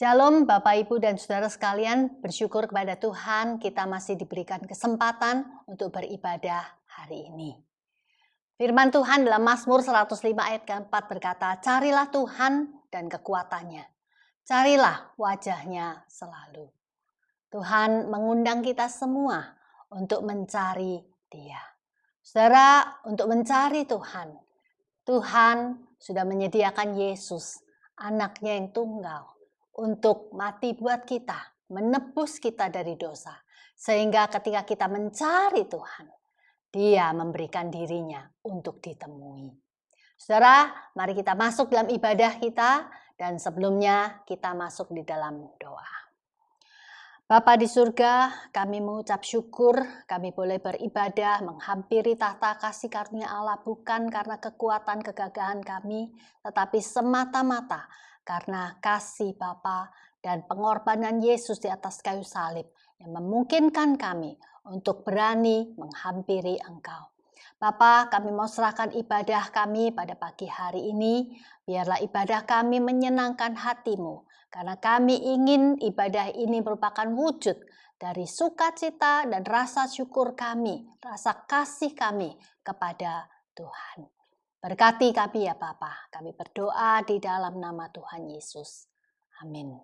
Shalom Bapak Ibu dan Saudara sekalian, bersyukur kepada Tuhan kita masih diberikan kesempatan untuk beribadah hari ini. Firman Tuhan dalam Mazmur 105 ayat ke-4 berkata, "Carilah Tuhan dan kekuatannya, carilah wajahnya selalu." Tuhan mengundang kita semua untuk mencari Dia. Saudara, untuk mencari Tuhan, Tuhan sudah menyediakan Yesus, anaknya yang tunggal, untuk mati buat kita, menebus kita dari dosa. Sehingga ketika kita mencari Tuhan, Dia memberikan dirinya untuk ditemui. Saudara, mari kita masuk dalam ibadah kita, dan sebelumnya kita masuk di dalam doa. Bapa di surga, kami mengucap syukur kami boleh beribadah menghampiri tahta kasih karunia Allah bukan karena kekuatan kegagahan kami, tetapi semata-mata karena kasih Bapa dan pengorbanan Yesus di atas kayu salib yang memungkinkan kami untuk berani menghampiri Engkau. Bapa, kami mau serahkan ibadah kami pada pagi hari ini, biarlah ibadah kami menyenangkan hati-Mu, karena kami ingin ibadah ini merupakan wujud dari sukacita dan rasa syukur kami, rasa kasih kami kepada Tuhan. Berkati kami ya Bapa, kami berdoa di dalam nama Tuhan Yesus. Amin.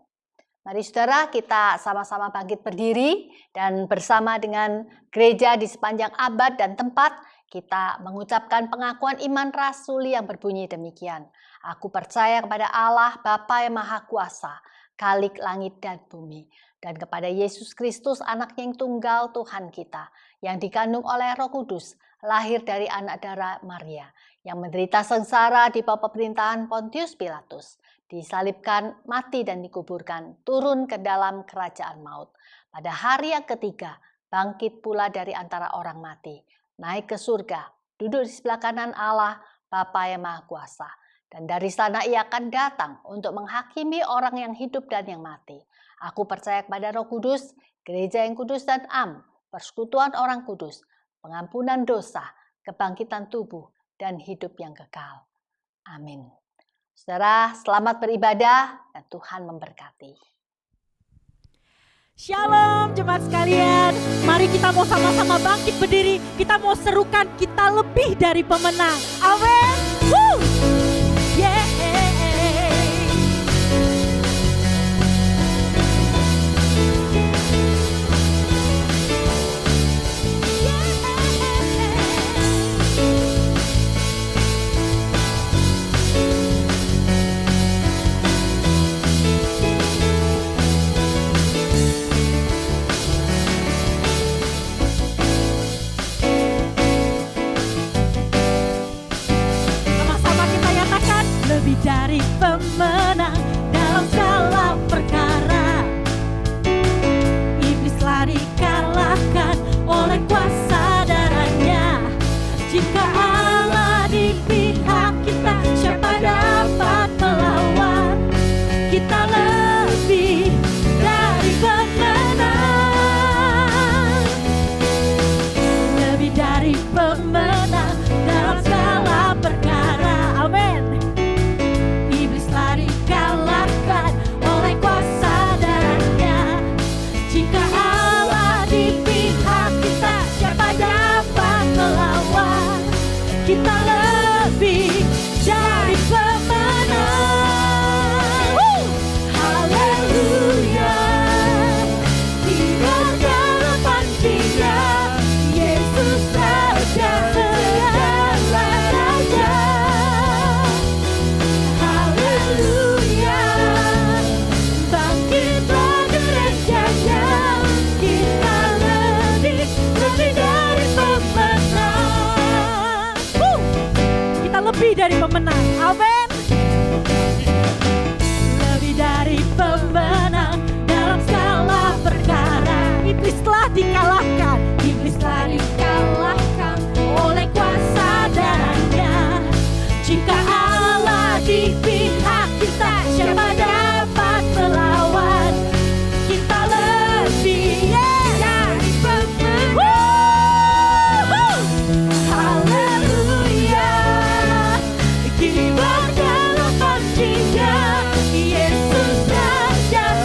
Mari saudara kita sama-sama bangkit berdiri dan bersama dengan gereja di sepanjang abad dan tempat kita mengucapkan pengakuan iman rasuli yang berbunyi demikian. Aku percaya kepada Allah Bapa yang Maha Kuasa, Khalik langit dan bumi, dan kepada Yesus Kristus anaknya yang tunggal Tuhan kita, yang dikandung oleh Roh Kudus, lahir dari anak darah Maria, yang menderita sengsara di bawah pemerintahan Pontius Pilatus, disalibkan, mati dan dikuburkan, turun ke dalam kerajaan maut. Pada hari yang ketiga, bangkit pula dari antara orang mati, naik ke surga, duduk di sebelah kanan Allah, Bapa yang Maha Kuasa. Dan dari sana Ia akan datang untuk menghakimi orang yang hidup dan yang mati. Aku percaya kepada Roh Kudus, gereja yang kudus dan am, persekutuan orang kudus, pengampunan dosa, kebangkitan tubuh, dan hidup yang kekal. Amin. Saudara, selamat beribadah dan Tuhan memberkati. Shalom jemaat sekalian, mari kita mau sama-sama bangkit berdiri, kita mau serukan kita lebih dari pemenang. Amin. Woo! Yeah. Lebih dari pemenang dalam segala perkara, iblislah dikalahkan oleh kuasa darahnya. Jika Allah di pihak kita, siapa dapat melawan? Kita lebih dari pemenang, lebih dari pemenang dalam segala perkara. Amin. Dikalahkan oleh kuasa darahnya. Jika Allah di pihak kita, siapa dapat melawan? Kita lebih dari pemenang. Haleluya. Diberkati Dia, Yesus Raja segala raja. Lebih dari pemenang, amin. Lebih dari pemenang dalam segala perkara. Iblis telah dikalahkan, iblis telah dikalahkan oleh kuasa darahnya. Jika Allah di pihak kita, siapa dapat melawan? Kita lebih dari pemenang. Haleluya. Diberkati Dia, Yesus Raja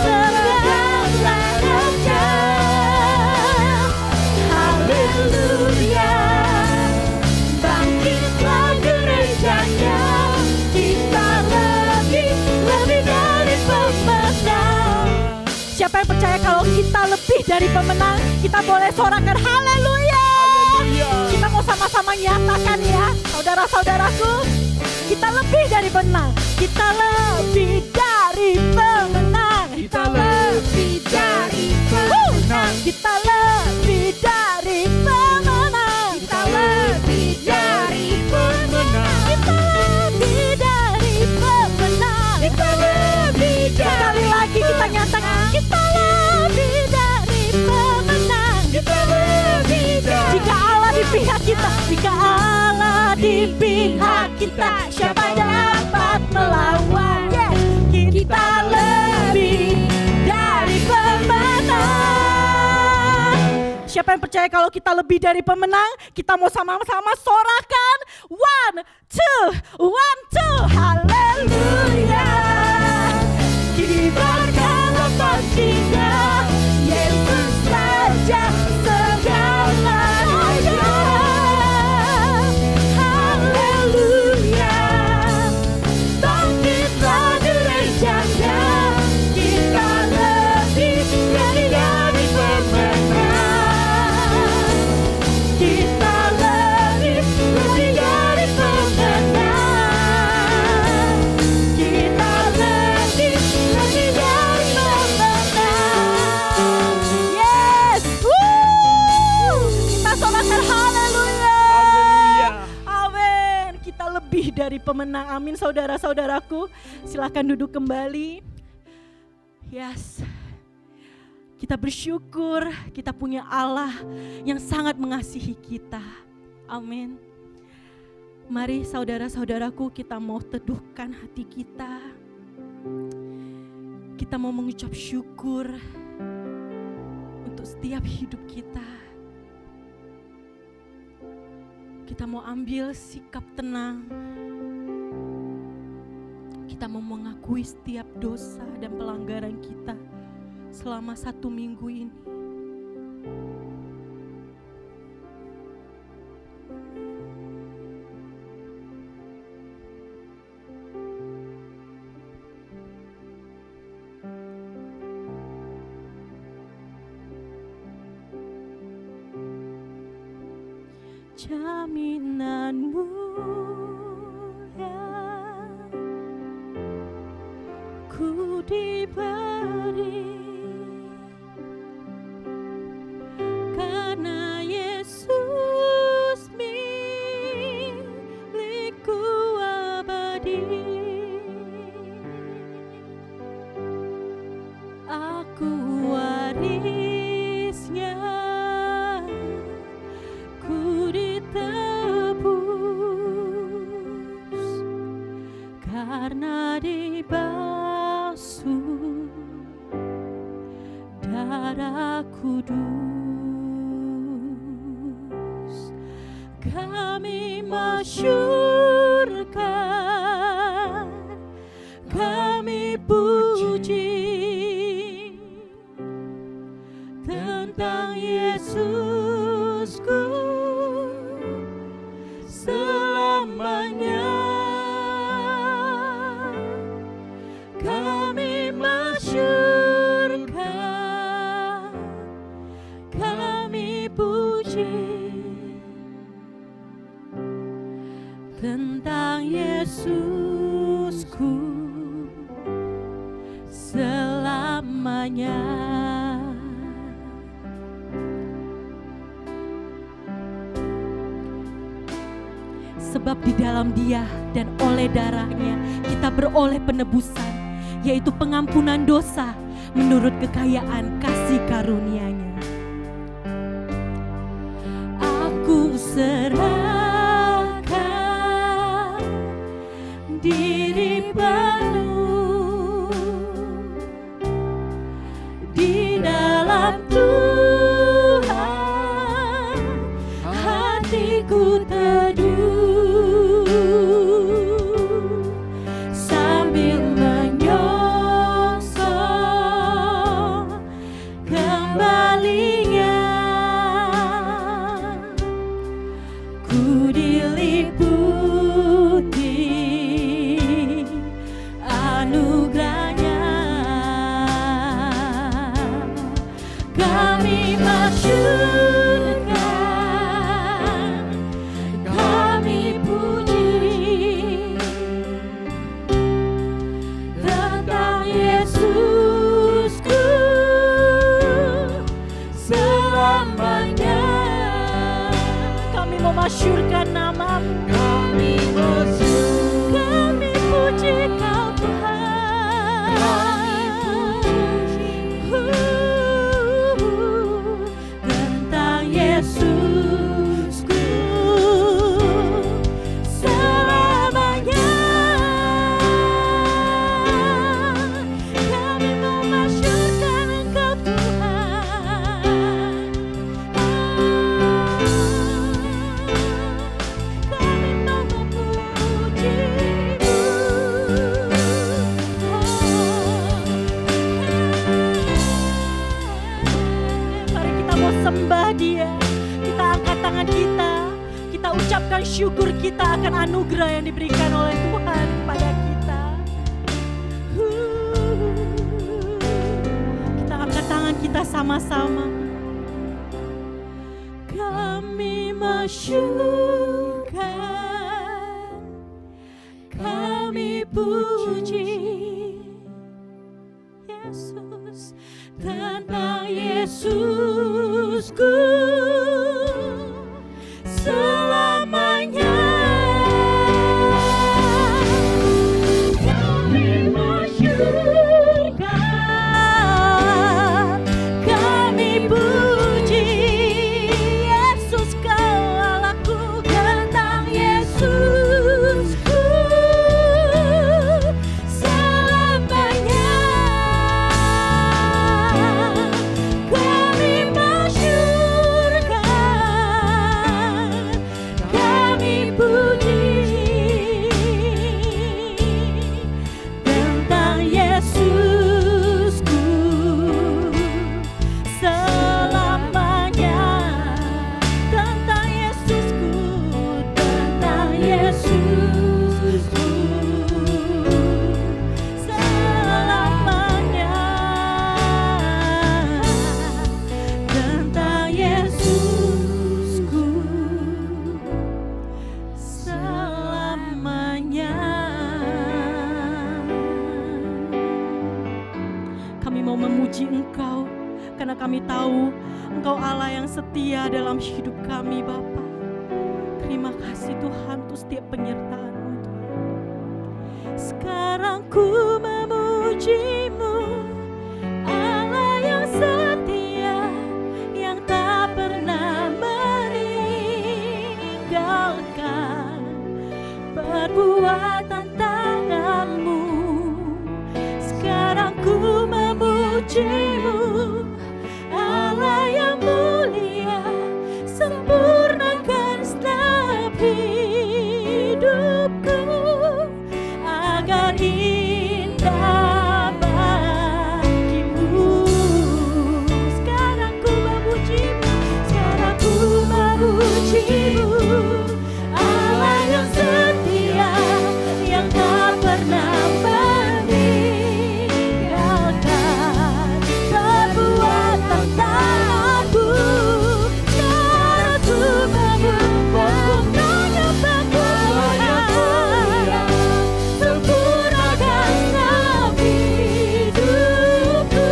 dari pemenang. Kita boleh sorakan haleluya. Kita mau sama-sama nyatakan ya, saudara-saudaraku. Kita lebih dari pemenang. Kita lebih dari pemenang. Kita lebih dari pemenang. Kita lebih dari pemenang. Kita lebih dari pemenang. Kita lebih dari pemenang. Kita lebih Sekali lagi kita nyatakan, kita lebih dari pemenang. Kita lebih dari. Jika Allah di pihak kita, jika Allah di pihak kita, siapa dapat melawan? Kita lebih dari pemenang. Siapa yang percaya kalau kita lebih dari pemenang? Kita mau sama-sama sorakan. 1, 2, 1, haleluya. Kibarkanlah pastinya, Yesus saja segalanya. Haleluya. Bangkitlah gerejanya, kita lebih dari pemenang. Kita lebih dari pemenang. Kita lebih dari pemenang. Yes, kita sorakan haleluya. Amin. Kita lebih dari pemenang. Amin, saudara-saudaraku. Silakan duduk kembali. Yes. Kita bersyukur kita punya Allah yang sangat mengasihi kita. Amin. Mari saudara-saudaraku, kita mau teduhkan hati kita. Kita mau mengucap syukur untuk setiap hidup kita. Kita mau ambil sikap tenang. Kita mau mengakui setiap dosa dan pelanggaran kita selama 1 minggu ini. Jaminanmu yang ku diberi, karena Yesus milikku abadi. Aku warisnya, ku ditebus karena dibasuh darah kudus. Kami masyurkan, kami puji tentang Yesusku selamanya. Kami masyurkan, kami puji tentang Yesusku selamanya. Sebab di dalam Dia dan oleh darahnya kita beroleh penebusan, yaitu pengampunan dosa menurut kekayaan kasih karunia-Nya. Aku serahkan diri penuh di dalam Tuhan, hatiku teduh sambil menyongsong kembalinya. Ku diliputi ucapan syukur kita akan anugerah yang diberikan oleh Tuhan kepada kita. Kita angkat tangan kita sama-sama. Kami masyurkan, kami puji Yesus, tentang Yesusku selamanya. Kami masyurkan, kami puji Yesus Kau Allahku, tentang Yesusku selamanya. Kami masyurkan, kami puji tentang Yesusku selamanya. Tentang Yesusku, tentang Yesusku selamanya. Tentang Yesusku selamanya. Kami mau memuji Engkau karena kami tahu Engkau Allah yang setia dalam hidup kami, Bapa. Terima kasih Tuhan untuk setiap penyertaan-Mu, Tuhan. Sekarang ku memuji-Mu, Allah yang setia, yang tak pernah meninggalkan perbuatan tangan-Mu. Sekarang ku memuji-Mu, Allah yang mulia, sempurnakan setiap hidupku agar indah bagi-Mu. Sekarang ku memuji-Mu, sekarang ku memuji-Mu, Allah yang setia, yang tak pernah meninggalkan perbuatan tangan-Mu. Sekarang ku menyembah Tuhan, sempurnakan setiap hidupku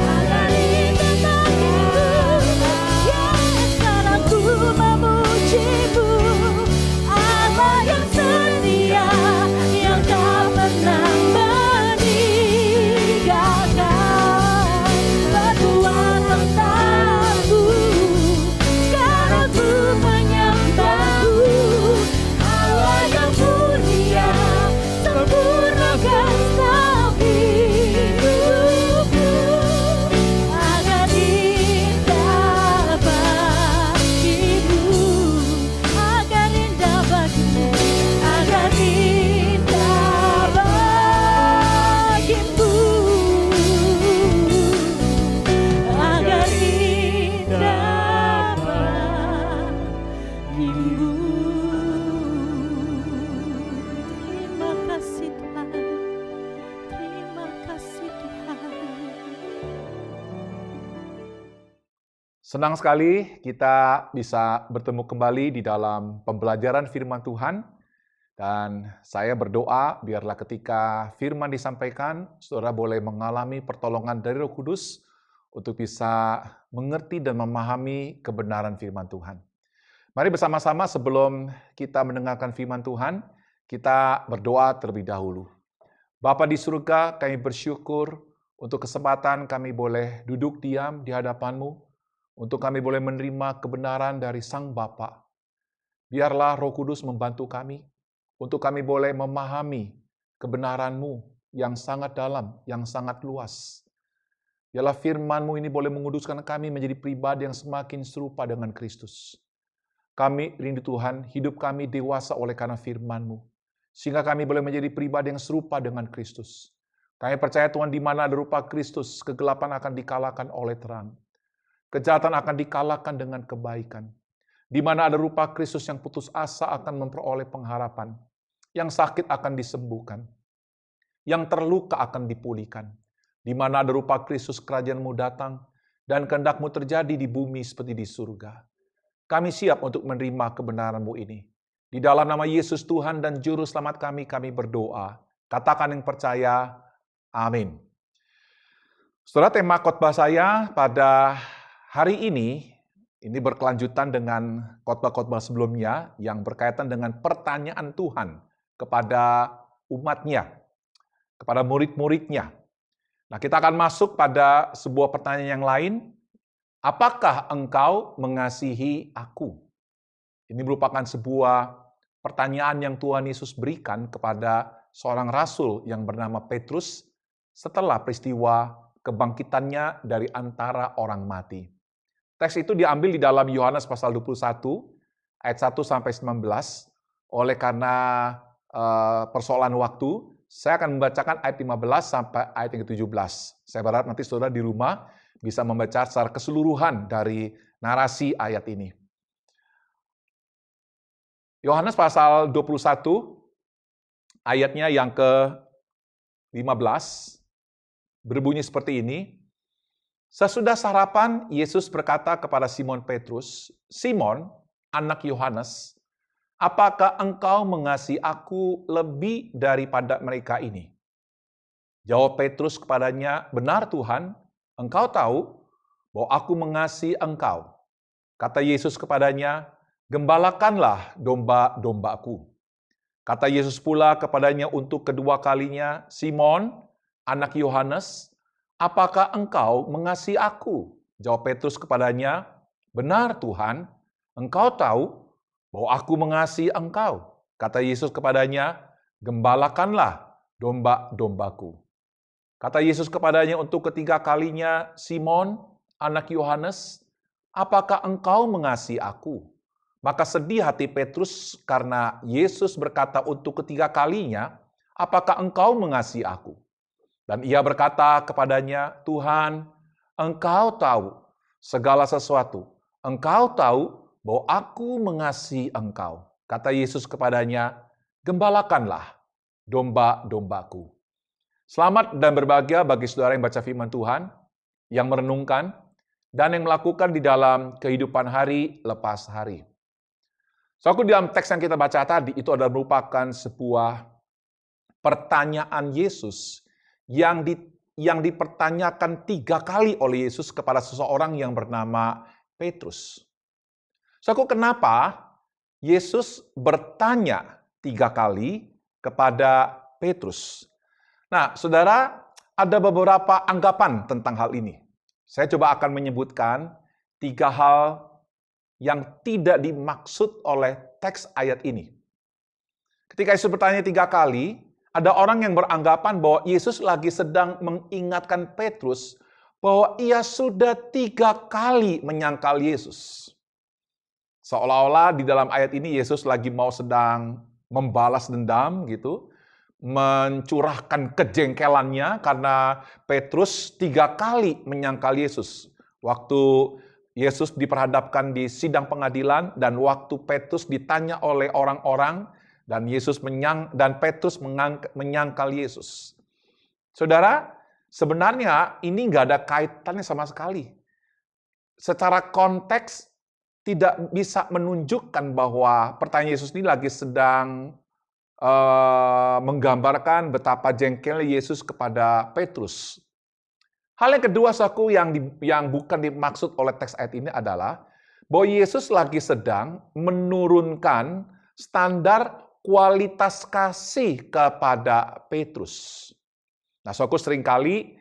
agar indah bagi-Mu. Sekarang ku memuji-Mu, Allah yang setia, yang tak pernah meninggalkan perbuatan tangan-Mu. Sekarang ku menyembah-Mu, Allah yang mulia, sempurnakan setiap hidupku agar indah bagi-Mu, agar indah bagi-Mu, agar indah bagi-Mu, agar indah bagi-Mu. Terima kasih Tuhan, terima kasih Tuhan. Senang sekali kita bisa bertemu kembali di dalam pembelajaran firman Tuhan. Dan saya berdoa biarlah ketika firman disampaikan, saudara boleh mengalami pertolongan dari Roh Kudus untuk bisa mengerti dan memahami kebenaran firman Tuhan. Mari bersama-sama sebelum kita mendengarkan firman Tuhan, kita berdoa terlebih dahulu. Bapa di surga, kami bersyukur untuk kesempatan kami boleh duduk diam di hadapan-Mu, untuk kami boleh menerima kebenaran dari Sang Bapa. Biarlah Roh Kudus membantu kami, untuk kami boleh memahami kebenaran-Mu yang sangat dalam, yang sangat luas. Biarlah firman-Mu ini boleh menguduskan kami menjadi pribadi yang semakin serupa dengan Kristus. Kami rindu Tuhan, hidup kami dewasa oleh karena firman-Mu, sehingga kami boleh menjadi pribadi yang serupa dengan Kristus. Kami percaya Tuhan, di mana ada rupa Kristus, kegelapan akan dikalahkan oleh terang. Kejahatan akan dikalahkan dengan kebaikan. Di mana ada rupa Kristus yang putus asa akan memperoleh pengharapan. Yang sakit akan disembuhkan. Yang terluka akan dipulihkan. Di mana ada rupa Kristus, kerajaan-Mu datang, dan kehendak-Mu terjadi di bumi seperti di surga. Kami siap untuk menerima kebenaran-Mu ini. Di dalam nama Yesus Tuhan dan Juru Selamat kami berdoa. Katakan yang percaya, amin. Saudara, tema khotbah saya pada hari ini berkelanjutan dengan khotbah-khotbah sebelumnya yang berkaitan dengan pertanyaan Tuhan kepada umat-Nya, kepada murid-murid-Nya. Nah, kita akan masuk pada sebuah pertanyaan yang lain. Apakah engkau mengasihi aku? Ini merupakan sebuah pertanyaan yang Tuhan Yesus berikan kepada seorang rasul yang bernama Petrus setelah peristiwa kebangkitannya dari antara orang mati. Teks itu diambil di dalam Yohanes pasal 21 ayat 1 sampai 19. Oleh karena persoalan waktu, saya akan membacakan ayat 15 sampai ayat yang ke-17. Saya berharap nanti saudara di rumah bisa membaca secara keseluruhan dari narasi ayat ini. Yohanes pasal 21, ayatnya yang ke-15, berbunyi seperti ini. Sesudah sarapan, Yesus berkata kepada Simon Petrus, "Simon, anak Yohanes, apakah engkau mengasihi aku lebih daripada mereka ini?" Jawab Petrus kepadanya, "Benar Tuhan, engkau tahu bahwa aku mengasihi engkau." Kata Yesus kepadanya, "Gembalakanlah domba-dombaku." Kata Yesus pula kepadanya untuk kedua kalinya, "Simon, anak Yohanes, apakah engkau mengasihi aku?" Jawab Petrus kepadanya, "Benar Tuhan, engkau tahu bahwa aku mengasihi engkau." Kata Yesus kepadanya, "Gembalakanlah domba-dombaku." Kata Yesus kepadanya untuk ketiga kalinya, "Simon, anak Yohanes, apakah engkau mengasihi aku?" Maka sedih hati Petrus karena Yesus berkata untuk ketiga kalinya, "Apakah engkau mengasihi aku?" Dan ia berkata kepadanya, "Tuhan, engkau tahu segala sesuatu. Engkau tahu bahwa aku mengasihi engkau." Kata Yesus kepadanya, "Gembalakanlah domba-dombaku." Selamat dan berbahagia bagi saudara yang baca firman Tuhan, yang merenungkan, dan yang melakukan di dalam kehidupan hari lepas hari. Saudaraku, dalam teks yang kita baca tadi, itu adalah merupakan sebuah pertanyaan Yesus yang dipertanyakan 3 kali oleh Yesus kepada seseorang yang bernama Petrus. Saudaraku, kenapa Yesus bertanya 3 kali kepada Petrus? Nah, saudara, ada beberapa anggapan tentang hal ini. Saya coba akan menyebutkan 3 hal yang tidak dimaksud oleh teks ayat ini. Ketika Yesus bertanya 3 kali, ada orang yang beranggapan bahwa Yesus lagi sedang mengingatkan Petrus bahwa ia sudah 3 kali menyangkal Yesus. Seolah-olah di dalam ayat ini Yesus lagi mau sedang membalas dendam gitu, mencurahkan kejengkelannya karena Petrus 3 kali menyangkal Yesus. Waktu Yesus diperhadapkan di sidang pengadilan dan waktu Petrus ditanya oleh orang-orang dan Petrus menyangkal Yesus. Saudara, sebenarnya ini nggak ada kaitannya sama sekali. Secara konteks tidak bisa menunjukkan bahwa pertanyaan Yesus ini lagi sedang menggambarkan betapa jengkelnya Yesus kepada Petrus. Hal yang kedua, saudaraku, yang bukan dimaksud oleh teks ayat ini adalah bahwa Yesus lagi sedang menurunkan standar kualitas kasih kepada Petrus. Nah, saudaraku, seringkali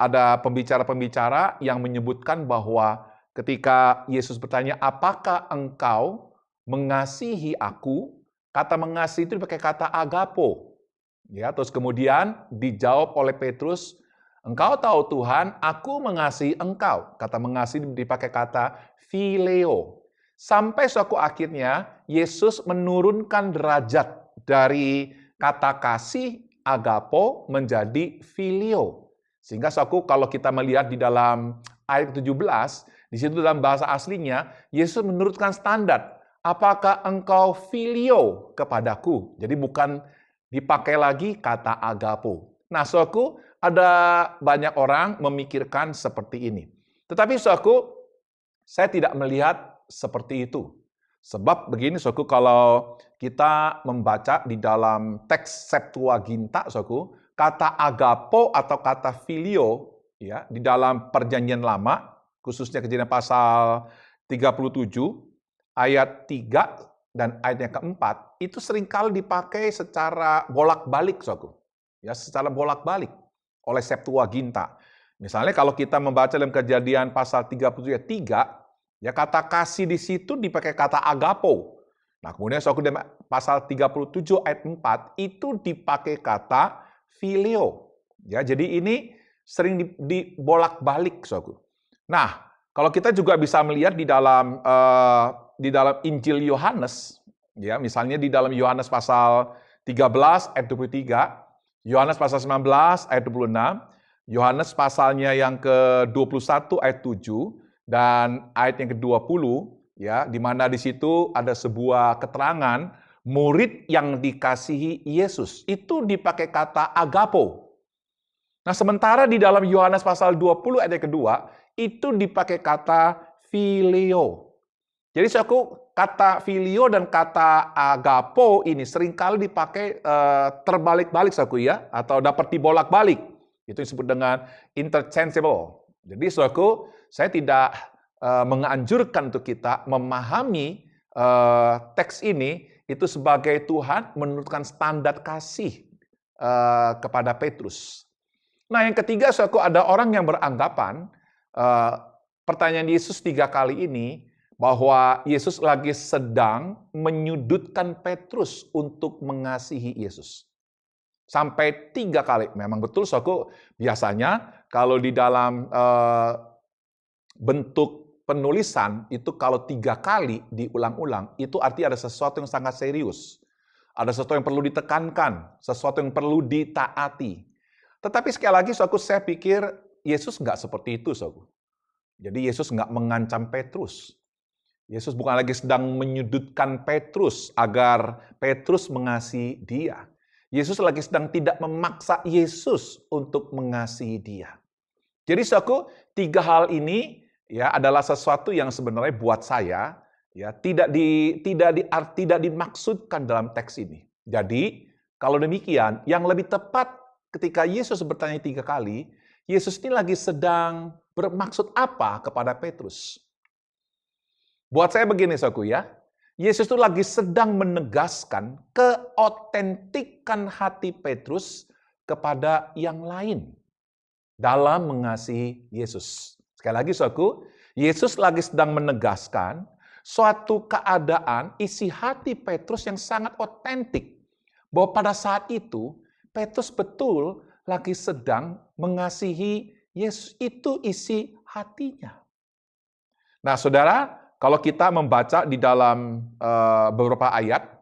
ada pembicara-pembicara yang menyebutkan bahwa ketika Yesus bertanya, "Apakah engkau mengasihi aku?" Kata mengasihi itu dipakai kata agapo. Ya, terus kemudian dijawab oleh Petrus, "Engkau tahu Tuhan, aku mengasihi engkau." Kata mengasihi dipakai kata phileo. Sampai suatu akhirnya Yesus menurunkan derajat dari kata kasih agapo menjadi filio. Sehingga suatu kalau kita melihat di dalam ayat 17, Di situ dalam bahasa aslinya, Yesus menurutkan standar. Apakah engkau filio kepadaku? Jadi bukan dipakai lagi kata agapo. Nah, saudaraku, ada banyak orang memikirkan seperti ini. Tetapi saudaraku, saya tidak melihat seperti itu. Sebab begini, saudaraku, kalau kita membaca di dalam teks Septuaginta, saudaraku, kata agapo atau kata filio ya, di dalam Perjanjian Lama, khususnya Kejadian pasal 37, ayat 3 dan ayat yang keempat, itu seringkali dipakai secara bolak-balik, saudaraku. Ya, secara bolak-balik oleh Septuaginta. Misalnya kalau kita membaca dalam Kejadian pasal 37 ayat 3, ya kata kasih di situ dipakai kata agapo. Nah, kemudian saudaraku dalam pasal 37 ayat 4 itu dipakai kata filio. Ya, jadi ini sering dibolak-balik, saudaraku. Nah, kalau kita juga bisa melihat di dalam Injil Yohanes, ya, misalnya di dalam Yohanes pasal 13 ayat 23, Yohanes pasal 19 ayat 26, Yohanes pasalnya yang ke-21 ayat 7 dan ayat yang ke-20, ya, di mana di situ ada sebuah keterangan murid yang dikasihi Yesus. Itu dipakai kata agapo. Nah, sementara di dalam Yohanes pasal 20 ayat yang kedua itu dipakai kata filio. Jadi saudaraku, kata filio dan kata agapo ini seringkali dipakai terbalik-balik, saudaraku, ya, atau dapat dibolak-balik. Itu disebut dengan interchangeable. Jadi saudaraku, saya tidak menganjurkan untuk kita memahami teks ini itu sebagai Tuhan menurunkan standar kasih kepada Petrus. Nah, yang ketiga, saudaraku, ada orang yang beranggapan pertanyaan Yesus 3 kali ini bahwa Yesus lagi sedang menyudutkan Petrus untuk mengasihi Yesus. Sampai 3 kali. Memang betul, saudaraku, biasanya kalau di dalam bentuk penulisan itu kalau 3 kali diulang-ulang, itu artinya ada sesuatu yang sangat serius. Ada sesuatu yang perlu ditekankan, sesuatu yang perlu ditaati. Tetapi sekali lagi, saudaraku, saya pikir Yesus nggak seperti itu, saudaraku. Jadi Yesus nggak mengancam Petrus. Yesus bukan lagi sedang menyudutkan Petrus agar Petrus mengasihi dia. Yesus lagi sedang tidak memaksa Yesus untuk mengasihi dia. Jadi saudaraku, 3 hal ini ya adalah sesuatu yang sebenarnya buat saya ya tidak dimaksudkan dalam teks ini. Jadi kalau demikian, yang lebih tepat ketika Yesus bertanya 3 kali, Yesus ini lagi sedang bermaksud apa kepada Petrus? Buat saya begini, saudaraku, ya. Yesus itu lagi sedang menegaskan keotentikan hati Petrus kepada yang lain dalam mengasihi Yesus. Sekali lagi, saudaraku, Yesus lagi sedang menegaskan suatu keadaan isi hati Petrus yang sangat otentik. Bahwa pada saat itu, Petrus betul lagi sedang mengasihi Yesus. Itu isi hatinya. Nah, saudara, kalau kita membaca di dalam beberapa ayat,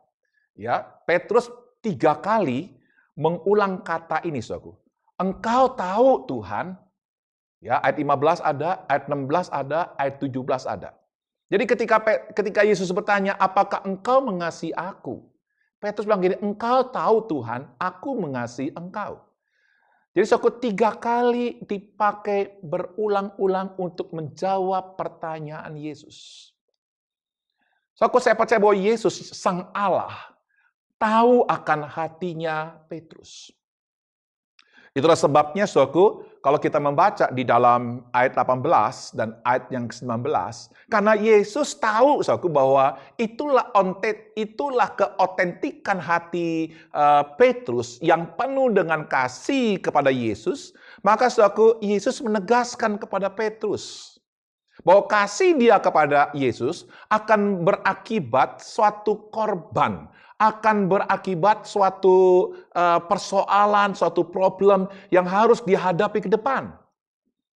ya, Petrus 3 kali mengulang kata ini, saudaraku. Engkau tahu Tuhan, ya, ayat 15 ada, ayat 16 ada, ayat 17 ada. Jadi ketika Yesus bertanya, apakah engkau mengasihi aku? Petrus bilang gini, engkau tahu Tuhan, aku mengasihi engkau. Jadi saudaraku, 3 kali dipakai berulang-ulang untuk menjawab pertanyaan Yesus. Saudaraku, saya percaya bahwa Yesus, Sang Allah, tahu akan hatinya Petrus. Itulah sebabnya, saudaraku, kalau kita membaca di dalam ayat 18 dan ayat yang ke-19, karena Yesus tahu, saudaraku, bahwa itulah keotentikan hati Petrus yang penuh dengan kasih kepada Yesus, maka, saudaraku, Yesus menegaskan kepada Petrus bahwa kasih dia kepada Yesus akan berakibat suatu korban, akan berakibat suatu persoalan, suatu problem yang harus dihadapi ke depan.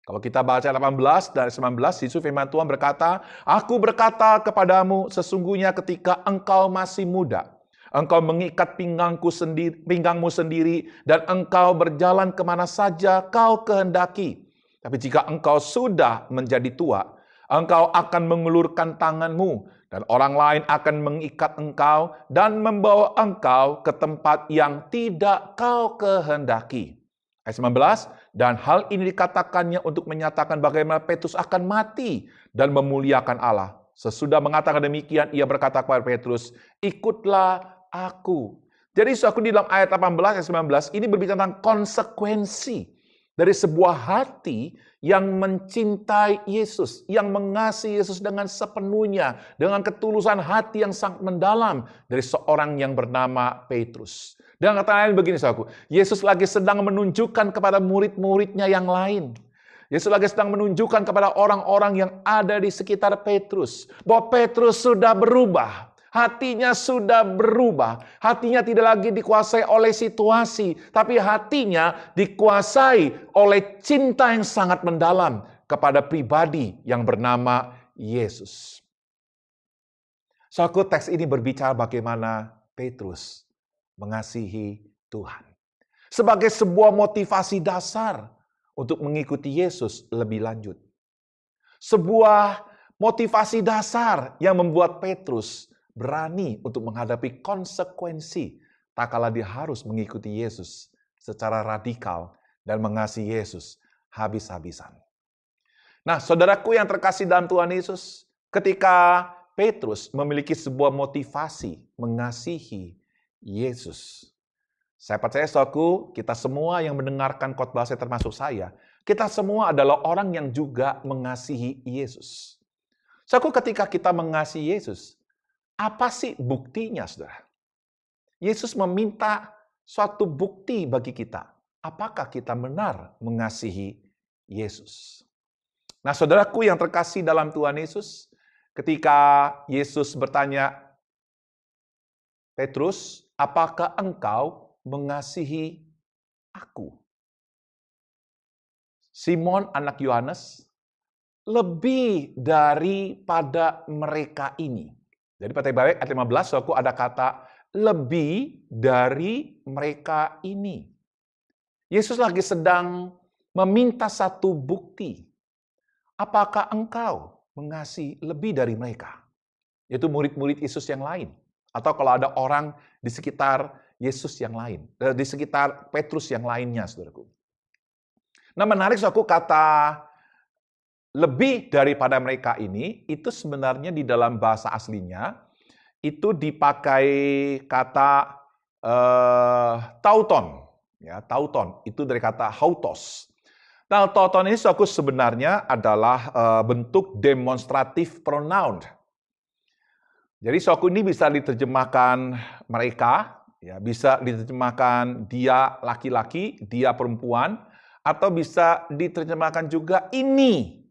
Kalau kita baca 18 dan 19, Yesus firman Tuhan berkata, aku berkata kepadamu, sesungguhnya ketika engkau masih muda, engkau mengikat pinggangmu sendiri, dan engkau berjalan kemana saja kau kehendaki. Tapi jika engkau sudah menjadi tua, Engkau akan mengulurkan tanganmu, dan orang lain akan mengikat engkau dan membawa engkau ke tempat yang tidak kau kehendaki. Ayat 19, dan hal ini dikatakannya untuk menyatakan bagaimana Petrus akan mati dan memuliakan Allah. Sesudah mengatakan demikian, ia berkata kepada Petrus, ikutlah aku. Jadi aku di dalam ayat 18 ayat 19 ini berbicara tentang konsekuensi dari sebuah hati yang mencintai Yesus, yang mengasihi Yesus dengan sepenuhnya, dengan ketulusan hati yang sangat mendalam dari seorang yang bernama Petrus. Dengan kata lain begini, saudaraku, Yesus lagi sedang menunjukkan kepada murid-muridnya yang lain. Yesus lagi sedang menunjukkan kepada orang-orang yang ada di sekitar Petrus, bahwa Petrus sudah berubah. Hatinya sudah berubah. Hatinya tidak lagi dikuasai oleh situasi, tapi hatinya dikuasai oleh cinta yang sangat mendalam kepada pribadi yang bernama Yesus. Saudaraku, teks ini berbicara bagaimana Petrus mengasihi Tuhan. Sebagai sebuah motivasi dasar untuk mengikuti Yesus lebih lanjut. Sebuah motivasi dasar yang membuat Petrus berani untuk menghadapi konsekuensi tak kala dia harus mengikuti Yesus secara radikal dan mengasihi Yesus habis-habisan. Nah, saudaraku yang terkasih dalam Tuhan Yesus, ketika Petrus memiliki sebuah motivasi mengasihi Yesus, saya percaya saudaraku, kita semua yang mendengarkan khotbah saya termasuk saya, kita semua adalah orang yang juga mengasihi Yesus. Saudaraku, ketika kita mengasihi Yesus, apa sih buktinya, saudara? Yesus meminta suatu bukti bagi kita. Apakah kita benar mengasihi Yesus? Nah, saudaraku yang terkasih dalam Tuhan Yesus, ketika Yesus bertanya, Petrus, apakah engkau mengasihi aku? Simon anak Yohanes, lebih daripada mereka ini. Jadi pada ayat 15, saudaraku, ada kata lebih dari mereka ini. Yesus lagi sedang meminta satu bukti. Apakah engkau mengasihi lebih dari mereka? Yaitu murid-murid Yesus yang lain. Atau kalau ada orang di sekitar Yesus yang lain. Di sekitar Petrus yang lainnya, saudaraku. Nah, menarik, saudaraku, kata lebih daripada mereka ini, itu sebenarnya di dalam bahasa aslinya, itu dipakai kata tauton. Ya, tauton, itu dari kata hautos. Nah, tauton ini sebenarnya adalah bentuk demonstratif pronoun. Jadi ini bisa diterjemahkan mereka, ya, bisa diterjemahkan dia laki-laki, dia perempuan, atau bisa diterjemahkan juga ini.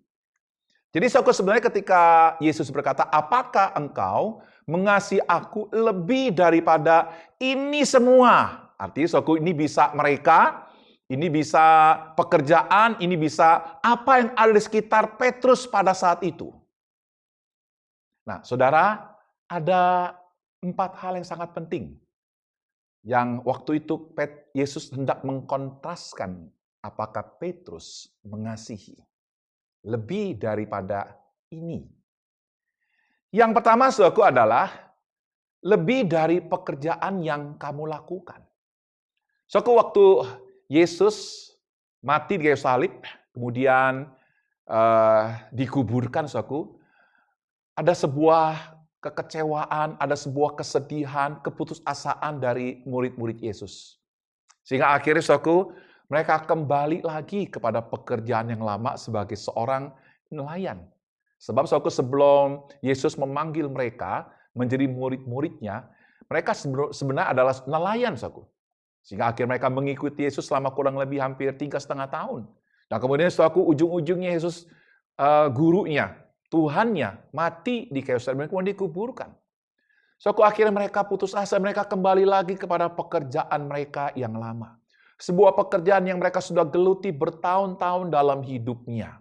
Jadi sebenarnya ketika Yesus berkata, apakah engkau mengasihi aku lebih daripada ini semua? Artinya ini bisa mereka, ini bisa pekerjaan, ini bisa apa yang ada di sekitar Petrus pada saat itu. Nah, saudara, ada 4 hal yang sangat penting. Yang waktu itu Yesus hendak mengkontraskan apakah Petrus mengasihi lebih daripada ini. Yang pertama, saudaraku, adalah lebih dari pekerjaan yang kamu lakukan. Saudaraku, waktu Yesus mati di kayu salib, kemudian dikuburkan, saudaraku, ada sebuah kekecewaan, ada sebuah kesedihan, keputusasaan dari murid-murid Yesus. Sehingga akhirnya, saudaraku, mereka kembali lagi kepada pekerjaan yang lama sebagai seorang nelayan. Sebab saudaraku, sebelum Yesus memanggil mereka menjadi murid-muridnya, mereka sebenarnya adalah nelayan, saudaraku. Sehingga akhirnya mereka mengikuti Yesus selama kurang lebih hampir 3,5 tahun. Dan kemudian saudaraku, ujung-ujungnya Yesus, gurunya, Tuhannya, mati di kayu salib, kemudian dikuburkan. Saudaraku, akhirnya mereka putus asa, mereka kembali lagi kepada pekerjaan mereka yang lama. Sebuah pekerjaan yang mereka sudah geluti bertahun-tahun dalam hidupnya.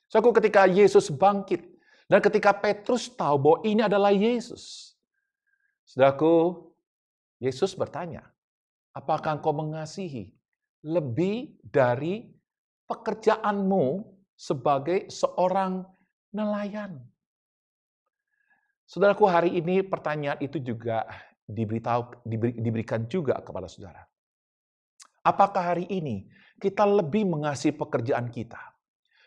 Saudaraku, ketika Yesus bangkit, dan ketika Petrus tahu bahwa ini adalah Yesus, saudaraku, Yesus bertanya, apakah engkau mengasihi lebih dari pekerjaanmu sebagai seorang nelayan. Saudaraku, hari ini pertanyaan itu juga diberikan juga kepada saudara. Apakah hari ini kita lebih mengasihi pekerjaan kita?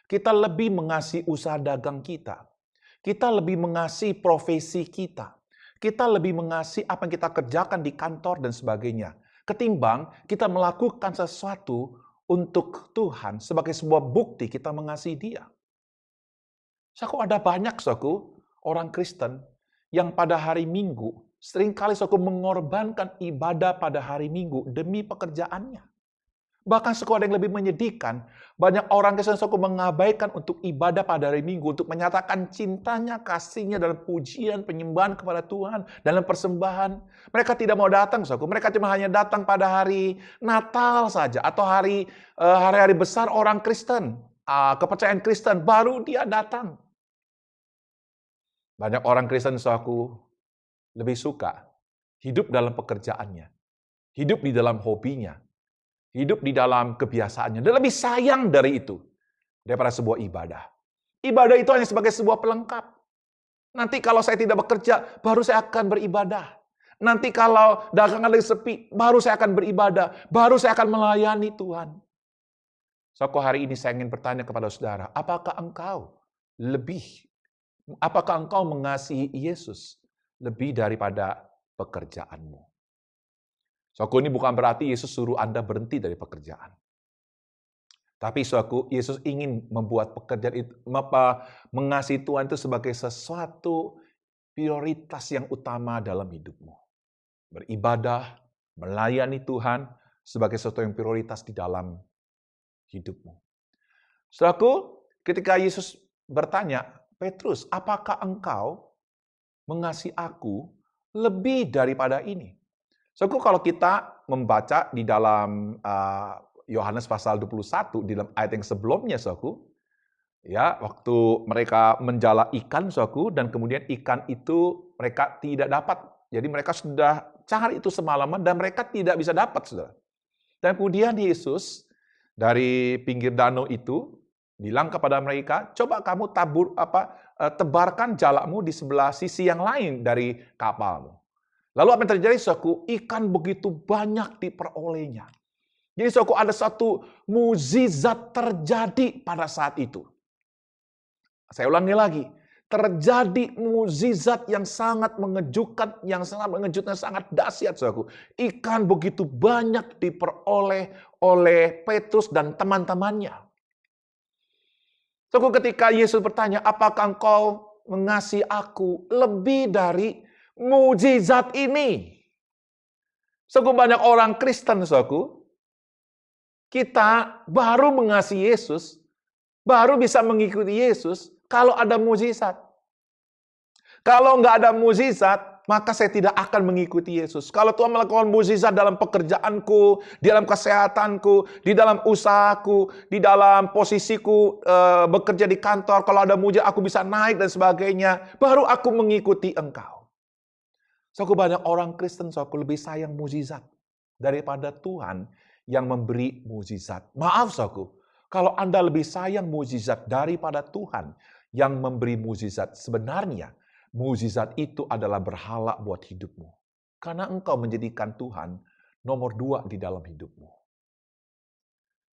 Kita lebih mengasihi usaha dagang kita? Kita lebih mengasihi profesi kita? Kita lebih mengasihi apa yang kita kerjakan di kantor dan sebagainya, ketimbang kita melakukan sesuatu untuk Tuhan sebagai sebuah bukti kita mengasihi Dia. Saudaraku, ada banyak saudaraku orang Kristen yang pada hari Minggu seringkali saudaraku mengorbankan ibadah pada hari Minggu demi pekerjaannya. Bahkan saudaraku ada yang lebih menyedihkan, banyak orang Kristen saudaraku mengabaikan untuk ibadah pada hari Minggu untuk menyatakan cintanya, kasihnya dalam pujian, penyembahan kepada Tuhan, dalam persembahan. Mereka tidak mau datang saudaraku, mereka cuma hanya datang pada hari Natal saja atau hari-hari besar orang Kristen, kepercayaan Kristen, baru dia datang. Banyak orang Kristen saudaraku lebih suka hidup dalam pekerjaannya, hidup di dalam hobinya, hidup di dalam kebiasaannya, dan lebih sayang dari itu daripada sebuah ibadah. Ibadah itu hanya sebagai sebuah pelengkap. Nanti kalau saya tidak bekerja, baru saya akan beribadah. Nanti kalau dagangan lagi sepi, baru saya akan beribadah, baru saya akan melayani Tuhan. Saudaraku, hari ini saya ingin bertanya kepada saudara, apakah engkau mengasihi Yesus lebih daripada pekerjaanmu? Saudaraku, ini bukan berarti Yesus suruh Anda berhenti dari pekerjaan. Tapi saudaraku, Yesus ingin membuat pekerjaan itu, mengasihi Tuhan itu sebagai sesuatu prioritas yang utama dalam hidupmu. Beribadah, melayani Tuhan sebagai sesuatu yang prioritas di dalam hidupmu. Saudaraku, ketika Yesus bertanya, Petrus, apakah engkau mengasihi aku lebih daripada ini? Saudaraku, kalau kita membaca di dalam Yohanes pasal 21, di dalam ayat yang sebelumnya, saudaraku, ya, waktu mereka menjala ikan, saudaraku, dan kemudian ikan itu mereka tidak dapat. Jadi mereka sudah cari itu semalaman dan mereka tidak bisa dapat, saudara. Dan kemudian Yesus dari pinggir danau itu bilang kepada mereka, coba kamu tebarkan jalamu di sebelah sisi yang lain dari kapalmu. Lalu apa yang terjadi, saudaraku? Ikan begitu banyak diperolehnya. Jadi saudaraku, ada satu mukjizat terjadi pada saat itu. Saya ulangi lagi. Terjadi mukjizat yang sangat mengejutkan, sangat dahsyat, saudaraku. Ikan begitu banyak diperoleh oleh Petrus dan teman-temannya. Saudaraku, ketika Yesus bertanya, apakah engkau mengasihi aku lebih dari mukjizat ini? Saudaraku, banyak orang Kristen, saudaraku, kita baru mengasihi Yesus, baru bisa mengikuti Yesus kalau ada mukjizat. Kalau nggak ada mukjizat, maka saya tidak akan mengikuti Yesus. Kalau Tuhan melakukan mukjizat dalam pekerjaanku, di dalam kesehatanku, di dalam usahaku, di dalam posisiku bekerja di kantor, kalau ada mukjizat aku bisa naik dan sebagainya, baru aku mengikuti engkau. Saudaraku, banyak orang Kristen, saudaraku, lebih sayang mukjizat daripada Tuhan yang memberi mukjizat. Maaf, saudaraku, kalau Anda lebih sayang mukjizat daripada Tuhan yang memberi mukjizat, sebenarnya mukjizat itu adalah berhala buat hidupmu. Karena engkau menjadikan Tuhan nomor 2 di dalam hidupmu.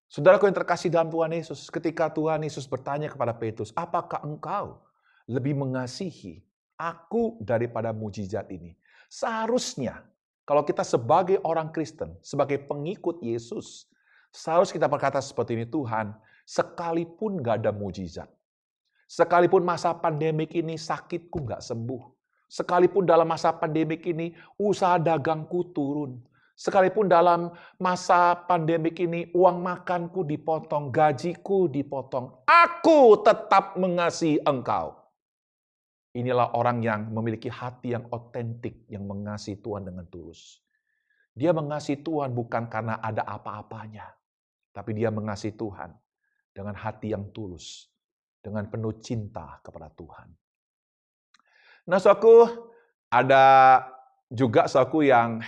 Saudaraku yang terkasih dalam Tuhan Yesus, ketika Tuhan Yesus bertanya kepada Petrus, apakah engkau lebih mengasihi aku daripada mukjizat ini? Seharusnya, kalau kita sebagai orang Kristen, sebagai pengikut Yesus, seharusnya kita berkata seperti ini, Tuhan, sekalipun gak ada mukjizat, sekalipun masa pandemik ini sakitku nggak sembuh. Sekalipun dalam masa pandemik ini usaha dagangku turun. Sekalipun dalam masa pandemik ini uang makanku dipotong, gajiku dipotong. Aku tetap mengasihi engkau. Inilah orang yang memiliki hati yang otentik, yang mengasihi Tuhan dengan tulus. Dia mengasihi Tuhan bukan karena ada apa-apanya. Tapi dia mengasihi Tuhan dengan hati yang tulus, dengan penuh cinta kepada Tuhan. Nah, saudaraku, ada juga saudaraku yang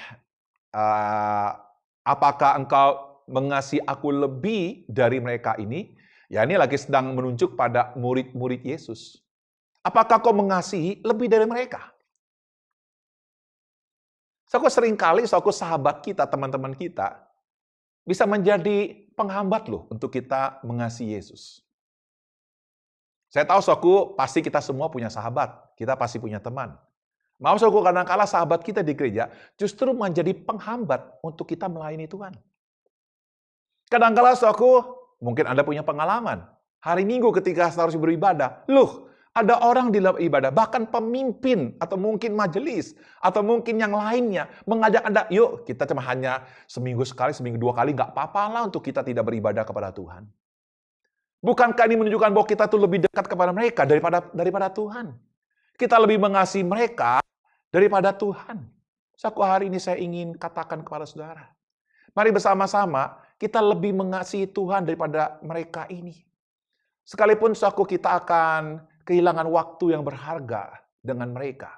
apakah engkau mengasihi aku lebih dari mereka ini? Ya, ini lagi sedang menunjuk pada murid-murid Yesus. Apakah kau mengasihi lebih dari mereka? Saudara, seringkali sahabat kita, teman-teman kita, bisa menjadi penghambat loh untuk kita mengasihi Yesus. Saya tahu saudara, pasti kita semua punya sahabat, kita pasti punya teman. Maaf saudara, kadang-kala sahabat kita di gereja justru menjadi penghambat untuk kita melayani Tuhan. Kadang-kala saudara, mungkin Anda punya pengalaman. Hari Minggu ketika harus beribadah, ada orang di dalam ibadah, bahkan pemimpin, atau mungkin majelis, atau mungkin yang lainnya, mengajak Anda, yuk kita cuma hanya seminggu sekali, seminggu 2 kali, nggak apa-apalah untuk kita tidak beribadah kepada Tuhan. Bukankah ini menunjukkan bahwa kita tuh lebih dekat kepada mereka daripada Tuhan? Kita lebih mengasihi mereka daripada Tuhan. Hari ini saya ingin katakan kepada saudara, mari bersama-sama kita lebih mengasihi Tuhan daripada mereka ini. Sekalipun kita akan kehilangan waktu yang berharga dengan mereka.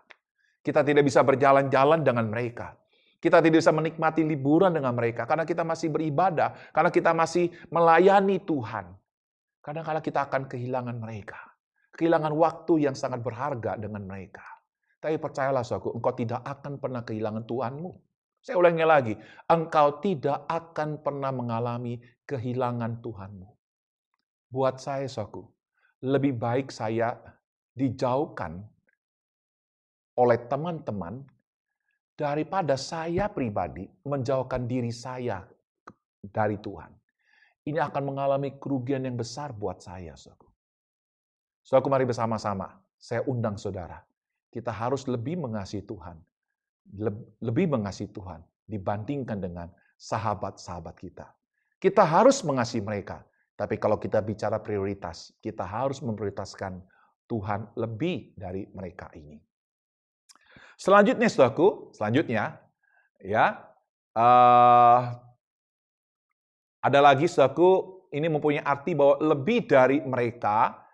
Kita tidak bisa berjalan-jalan dengan mereka. Kita tidak bisa menikmati liburan dengan mereka karena kita masih beribadah, karena kita masih melayani Tuhan. Kadang-kala kita akan kehilangan mereka. Kehilangan waktu yang sangat berharga dengan mereka. Tapi percayalah engkau tidak akan pernah kehilangan Tuhanmu. Saya ulangi lagi, engkau tidak akan pernah mengalami kehilangan Tuhanmu. Buat saya, lebih baik saya dijauhkan oleh teman-teman daripada saya pribadi menjauhkan diri saya dari Tuhan. Ini akan mengalami kerugian yang besar buat saya, saudaraku. Mari bersama-sama, saya undang saudara. Kita harus lebih mengasihi Tuhan. Lebih mengasihi Tuhan dibandingkan dengan sahabat-sahabat kita. Kita harus mengasihi mereka. Tapi kalau kita bicara prioritas, kita harus memprioritaskan Tuhan lebih dari mereka ini. Selanjutnya, saudaraku, ada lagi, saudaraku, ini mempunyai arti bahwa lebih dari mereka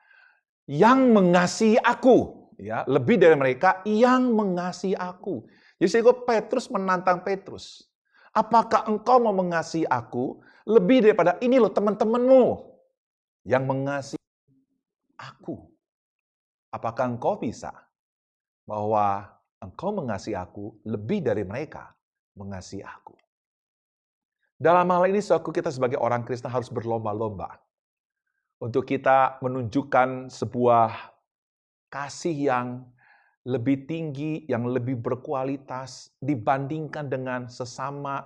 yang mengasihi aku, lebih dari mereka yang mengasihi aku. Jadi Petrus menantang Petrus. Apakah engkau mau mengasihi aku lebih daripada ini loh teman-temanmu yang mengasihi aku? Apakah engkau bisa bahwa engkau mengasihi aku lebih dari mereka mengasihi aku? Dalam hal ini, kita sebagai orang Kristen harus berlomba-lomba untuk kita menunjukkan sebuah kasih yang lebih tinggi, yang lebih berkualitas dibandingkan dengan sesama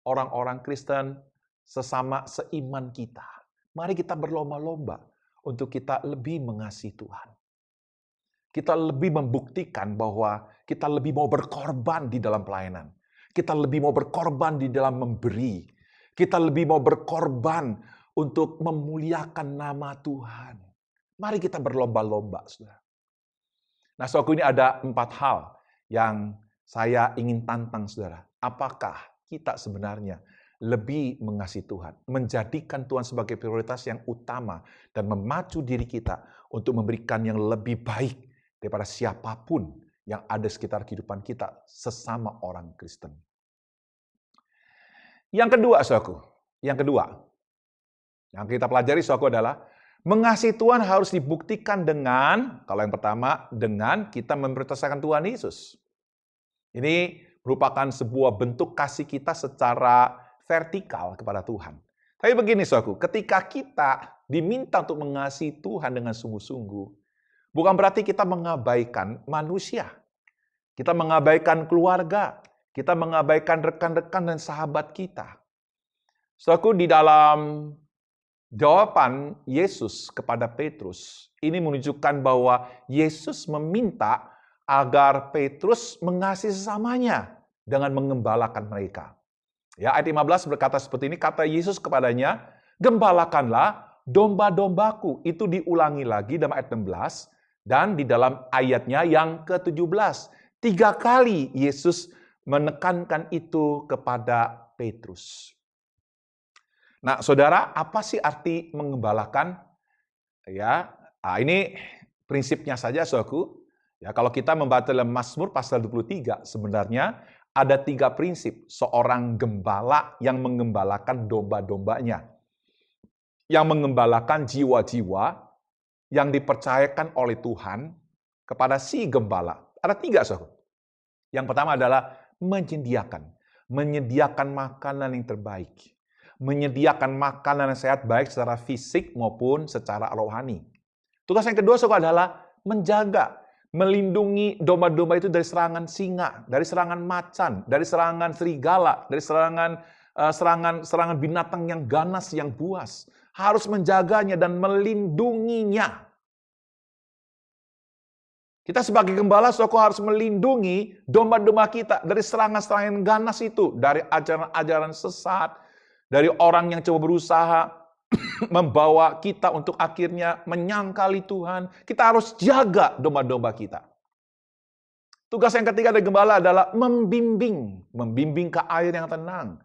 orang-orang Kristen, sesama seiman kita. Mari kita berlomba-lomba untuk kita lebih mengasihi Tuhan. Kita lebih membuktikan bahwa kita lebih mau berkorban di dalam pelayanan. Kita lebih mau berkorban di dalam memberi. Kita lebih mau berkorban untuk memuliakan nama Tuhan. Mari kita berlomba-lomba, saudara. Nah, saudaraku, ini ada 4 hal yang saya ingin tantang, saudara. Apakah kita sebenarnya lebih mengasihi Tuhan, menjadikan Tuhan sebagai prioritas yang utama, dan memacu diri kita untuk memberikan yang lebih baik daripada siapapun yang ada sekitar kehidupan kita sesama orang Kristen. Yang kedua, saudaraku, yang kita pelajari, saudaraku, adalah mengasihi Tuhan harus dibuktikan dengan, kalau yang pertama, dengan kita memprioritaskan Tuhan Yesus. Ini merupakan sebuah bentuk kasih kita secara vertikal kepada Tuhan. Tapi begini, saudaraku, ketika kita diminta untuk mengasihi Tuhan dengan sungguh-sungguh, bukan berarti kita mengabaikan manusia. Kita mengabaikan keluarga. Kita mengabaikan rekan-rekan dan sahabat kita. Saudaraku, di dalam jawaban Yesus kepada Petrus, ini menunjukkan bahwa Yesus meminta agar Petrus mengasihi sesamanya dengan mengembalakan mereka. Ya, ayat 15 berkata seperti ini, kata Yesus kepadanya, "Gembalakanlah domba-dombaku." Itu diulangi lagi dalam ayat 16 dan di dalam ayatnya yang ke-17. 3 kali Yesus menekankan itu kepada Petrus. Nah, saudara, apa sih arti mengembalakan? Ya, ini prinsipnya saja, saudaraku. Ya, kalau kita membaca dalam Mazmur pasal 23, sebenarnya ada 3 prinsip seorang gembala yang mengembalakan domba-dombanya. Yang mengembalakan jiwa-jiwa yang dipercayakan oleh Tuhan kepada si gembala? Ada 3, saudara. Yang pertama adalah menyediakan makanan yang terbaik. Menyediakan makanan yang sehat baik secara fisik maupun secara rohani. Tugas yang kedua, saudara, adalah menjaga, melindungi domba-domba itu dari serangan singa, dari serangan macan, dari serangan serigala, dari serangan binatang yang ganas, yang buas. Harus menjaganya dan melindunginya. Kita sebagai gembala, saudara, harus melindungi domba-domba kita dari serangan-serangan ganas itu, dari ajaran-ajaran sesat, dari orang yang coba berusaha membawa kita untuk akhirnya menyangkali Tuhan. Kita harus jaga domba-domba kita. Tugas yang ketiga dari gembala adalah membimbing ke air yang tenang,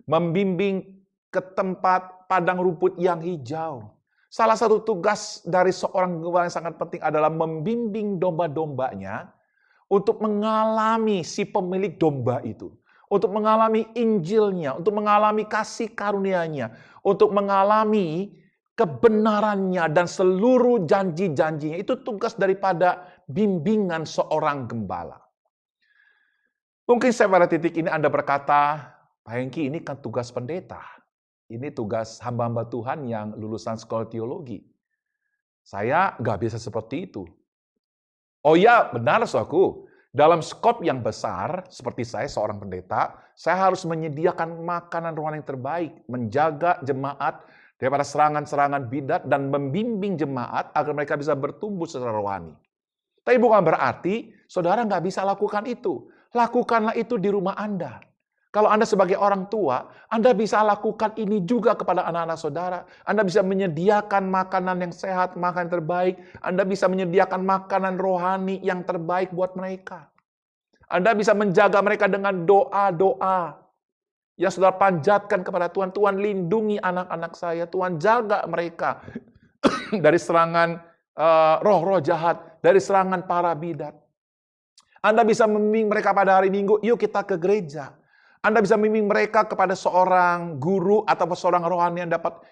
membimbing ke tempat padang rumput yang hijau. Salah satu tugas dari seorang gembala yang sangat penting adalah membimbing domba-dombanya untuk mengalami si pemilik domba itu, untuk mengalami Injilnya, untuk mengalami kasih karunia-Nya, untuk mengalami kebenarannya dan seluruh janji-janjinya. Itu tugas daripada bimbingan seorang gembala. Mungkin saya pada titik ini Anda berkata, Pak Hengki, ini kan tugas pendeta. Ini tugas hamba-hamba Tuhan yang lulusan sekolah teologi. Saya nggak bisa seperti itu. Oh ya, benar, saudaraku. Dalam skop yang besar, seperti saya seorang pendeta, saya harus menyediakan makanan rohani yang terbaik, menjaga jemaat daripada serangan-serangan bidat, dan membimbing jemaat agar mereka bisa bertumbuh secara rohani. Tapi bukan berarti saudara nggak bisa lakukan itu. Lakukanlah itu di rumah Anda. Kalau Anda sebagai orang tua, Anda bisa lakukan ini juga kepada anak-anak saudara. Anda bisa menyediakan makanan yang sehat, makanan terbaik. Anda bisa menyediakan makanan rohani yang terbaik buat mereka. Anda bisa menjaga mereka dengan doa-doa yang saudara panjatkan kepada Tuhan. Tuhan, lindungi anak-anak saya. Tuhan, jaga mereka dari serangan roh-roh jahat, dari serangan para bidat. Anda bisa membimbing mereka pada hari Minggu, yuk kita ke gereja. Anda bisa membimbing mereka kepada seorang guru atau seorang rohani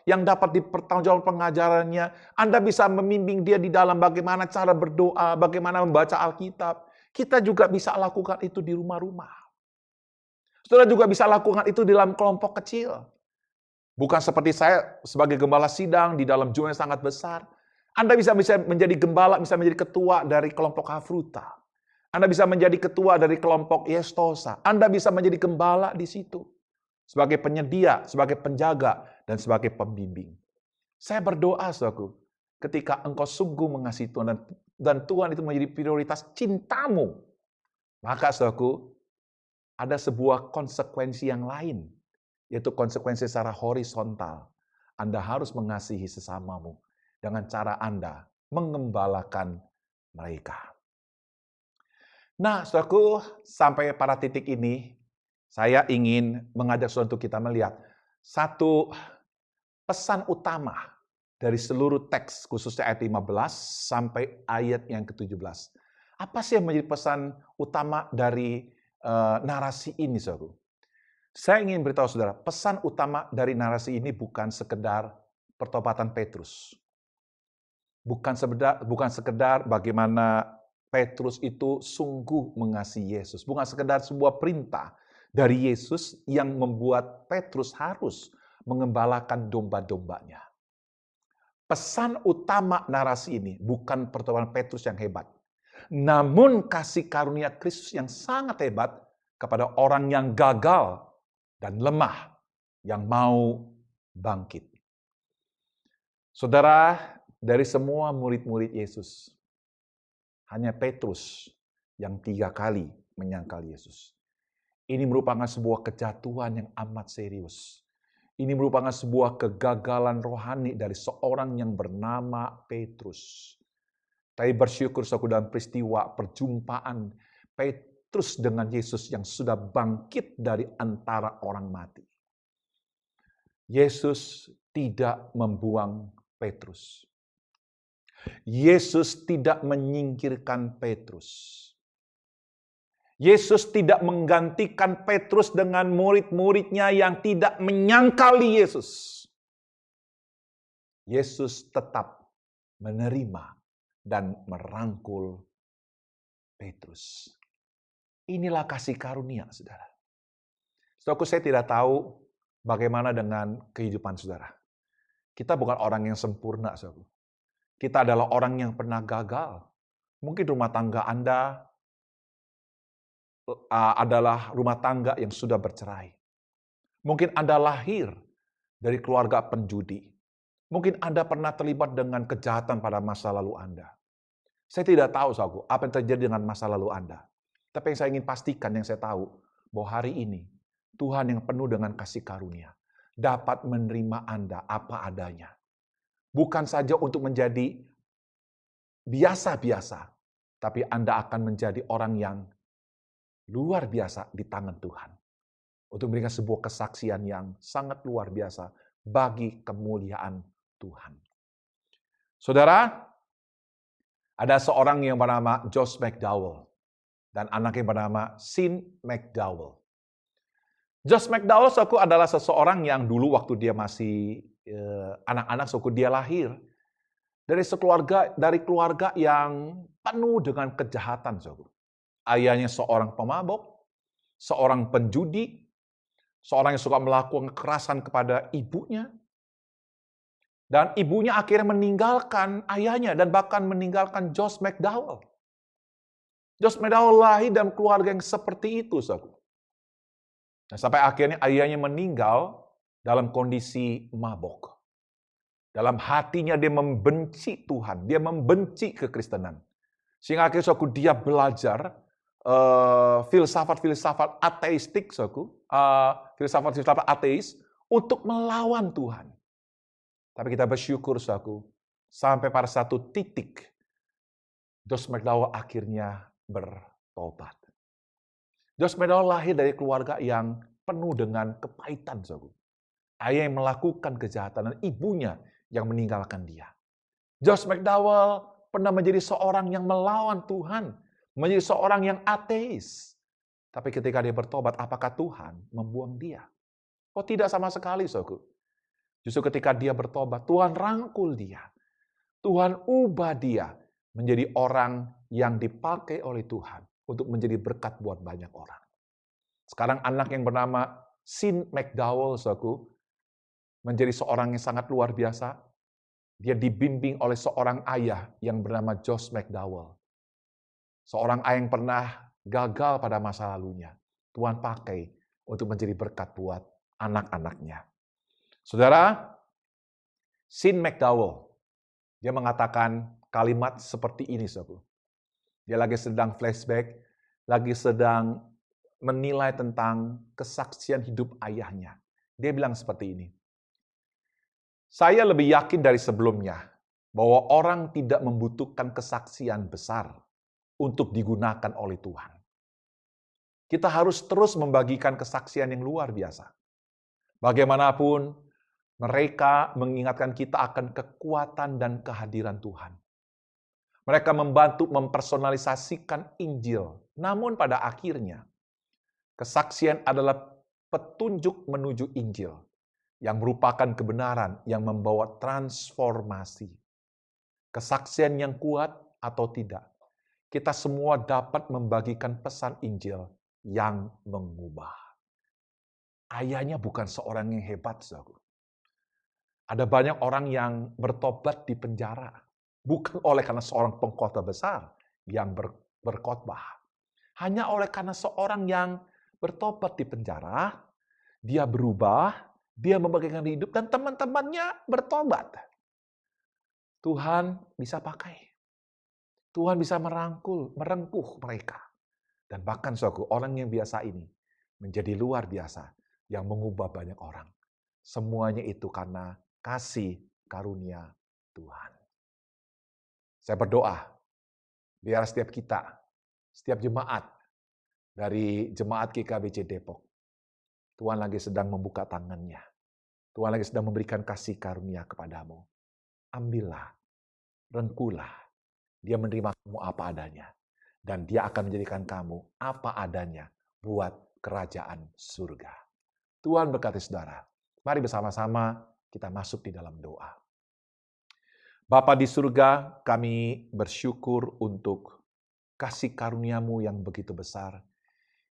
yang dapat dipertanggungjawabkan pengajarannya. Anda bisa membimbing dia di dalam bagaimana cara berdoa, bagaimana membaca Alkitab. Kita juga bisa lakukan itu di rumah-rumah. Saudara juga bisa lakukan itu di dalam kelompok kecil. Bukan seperti saya sebagai gembala sidang di dalam jumlah yang sangat besar. Anda bisa menjadi gembala, bisa menjadi ketua dari kelompok Hafruta. Anda bisa menjadi ketua dari kelompok Yestosa. Anda bisa menjadi gembala di situ. Sebagai penyedia, sebagai penjaga, dan sebagai pembimbing. Saya berdoa, saudaraku, ketika engkau sungguh mengasihi Tuhan, dan Tuhan itu menjadi prioritas cintamu, maka, saudaraku, ada sebuah konsekuensi yang lain, yaitu konsekuensi secara horizontal. Anda harus mengasihi sesamamu dengan cara Anda mengembalakan mereka. Nah, saudaraku, sampai pada titik ini, saya ingin mengajak saudara untuk kita melihat satu pesan utama dari seluruh teks, khususnya ayat 15 sampai ayat yang ke-17. Apa sih yang menjadi pesan utama dari narasi ini, saudaraku? Saya ingin beritahu saudara, pesan utama dari narasi ini bukan sekedar pertobatan Petrus. Bukan sekedar bagaimana Petrus itu sungguh mengasihi Yesus. Bukan sekedar sebuah perintah dari Yesus yang membuat Petrus harus mengembalakan domba-dombanya. Pesan utama narasi ini bukan pertobatan Petrus yang hebat. Namun kasih karunia Kristus yang sangat hebat kepada orang yang gagal dan lemah yang mau bangkit. Saudara, dari semua murid-murid Yesus, hanya Petrus yang 3 kali menyangkal Yesus. Ini merupakan sebuah kejatuhan yang amat serius. Ini merupakan sebuah kegagalan rohani dari seorang yang bernama Petrus. Tapi bersyukur saudara dalam peristiwa perjumpaan Petrus dengan Yesus yang sudah bangkit dari antara orang mati. Yesus tidak membuang Petrus. Yesus tidak menyingkirkan Petrus. Yesus tidak menggantikan Petrus dengan murid-muridnya yang tidak menyangkali Yesus. Yesus tetap menerima dan merangkul Petrus. Inilah kasih karunia, saudara. Saudaraku, saya tidak tahu bagaimana dengan kehidupan saudara. Kita bukan orang yang sempurna, saudaraku. Kita adalah orang yang pernah gagal. Mungkin rumah tangga Anda adalah rumah tangga yang sudah bercerai. Mungkin Anda lahir dari keluarga penjudi. Mungkin Anda pernah terlibat dengan kejahatan pada masa lalu Anda. Saya tidak tahu, saudaraku, apa yang terjadi dengan masa lalu Anda. Tapi yang saya ingin pastikan, yang saya tahu, bahwa hari ini Tuhan yang penuh dengan kasih karunia dapat menerima Anda apa adanya. Bukan saja untuk menjadi biasa-biasa, tapi Anda akan menjadi orang yang luar biasa di tangan Tuhan. Untuk memberikan sebuah kesaksian yang sangat luar biasa bagi kemuliaan Tuhan. Saudara, ada seorang yang bernama Josh McDowell dan anaknya bernama Sin McDowell. Josh McDowell adalah seseorang yang dulu waktu dia masih anak-anak, dia lahir dari keluarga yang penuh dengan kejahatan. Ayahnya seorang pemabok, seorang penjudi, seorang yang suka melakukan kekerasan kepada ibunya. Dan ibunya akhirnya meninggalkan ayahnya dan bahkan meninggalkan Josh McDowell. Josh McDowell lahir dalam keluarga yang seperti itu, saudara. Nah, sampai akhirnya ayahnya meninggal dalam kondisi mabok. Dalam hatinya dia membenci Tuhan, dia membenci kekristenan. Sehingga akhirnya dia belajar filsafat-filsafat ateistik, filsafat-filsafat ateis untuk melawan Tuhan. Tapi kita bersyukur, sampai pada satu titik, Josh McDowell akhirnya bertobat. Josh McDowell lahir dari keluarga yang penuh dengan kepahitan, Ayah yang melakukan kejahatan dan ibunya yang meninggalkan dia. Josh McDowell pernah menjadi seorang yang melawan Tuhan, menjadi seorang yang ateis. Tapi ketika dia bertobat, apakah Tuhan membuang dia? Oh, tidak sama sekali, Justru ketika dia bertobat, Tuhan rangkul dia. Tuhan ubah dia menjadi orang yang dipakai oleh Tuhan untuk menjadi berkat buat banyak orang. Sekarang anak yang bernama Sin McDowell, menjadi seorang yang sangat luar biasa. Dia dibimbing oleh seorang ayah yang bernama Josh McDowell. Seorang ayah yang pernah gagal pada masa lalunya. Tuhan pakai untuk menjadi berkat buat anak-anaknya. Saudara, Sin McDowell, dia mengatakan kalimat seperti ini, Dia lagi sedang flashback, lagi sedang menilai tentang kesaksian hidup ayahnya. Dia bilang seperti ini. Saya lebih yakin dari sebelumnya bahwa orang tidak membutuhkan kesaksian besar untuk digunakan oleh Tuhan. Kita harus terus membagikan kesaksian yang luar biasa. Bagaimanapun, mereka mengingatkan kita akan kekuatan dan kehadiran Tuhan. Mereka membantu mempersonalisasikan Injil. Namun pada akhirnya, kesaksian adalah petunjuk menuju Injil yang merupakan kebenaran yang membawa transformasi. Kesaksian yang kuat atau tidak, kita semua dapat membagikan pesan Injil yang mengubah. Ayahnya bukan seorang yang hebat, saudara. Ada banyak orang yang bertobat di penjara, bukan oleh karena seorang pengkhotbah besar yang berkhotbah. Hanya oleh karena seorang yang bertobat di penjara, dia berubah, dia membagikan hidup, dan teman-temannya bertobat. Tuhan bisa pakai. Tuhan bisa merengkuh mereka. Dan bahkan orang yang biasa ini menjadi luar biasa yang mengubah banyak orang. Semuanya itu karena kasih karunia Tuhan. Saya berdoa, biar setiap kita, setiap jemaat dari jemaat GKBC Depok, Tuhan lagi sedang membuka tangannya. Tuhan lagi sedang memberikan kasih karunia kepadamu. Ambillah, rengkuhlah. Dia menerima kamu apa adanya. Dan dia akan menjadikan kamu apa adanya buat kerajaan surga. Tuhan berkati saudara. Mari bersama-sama kita masuk di dalam doa. Bapa di surga, kami bersyukur untuk kasih karuniamu yang begitu besar,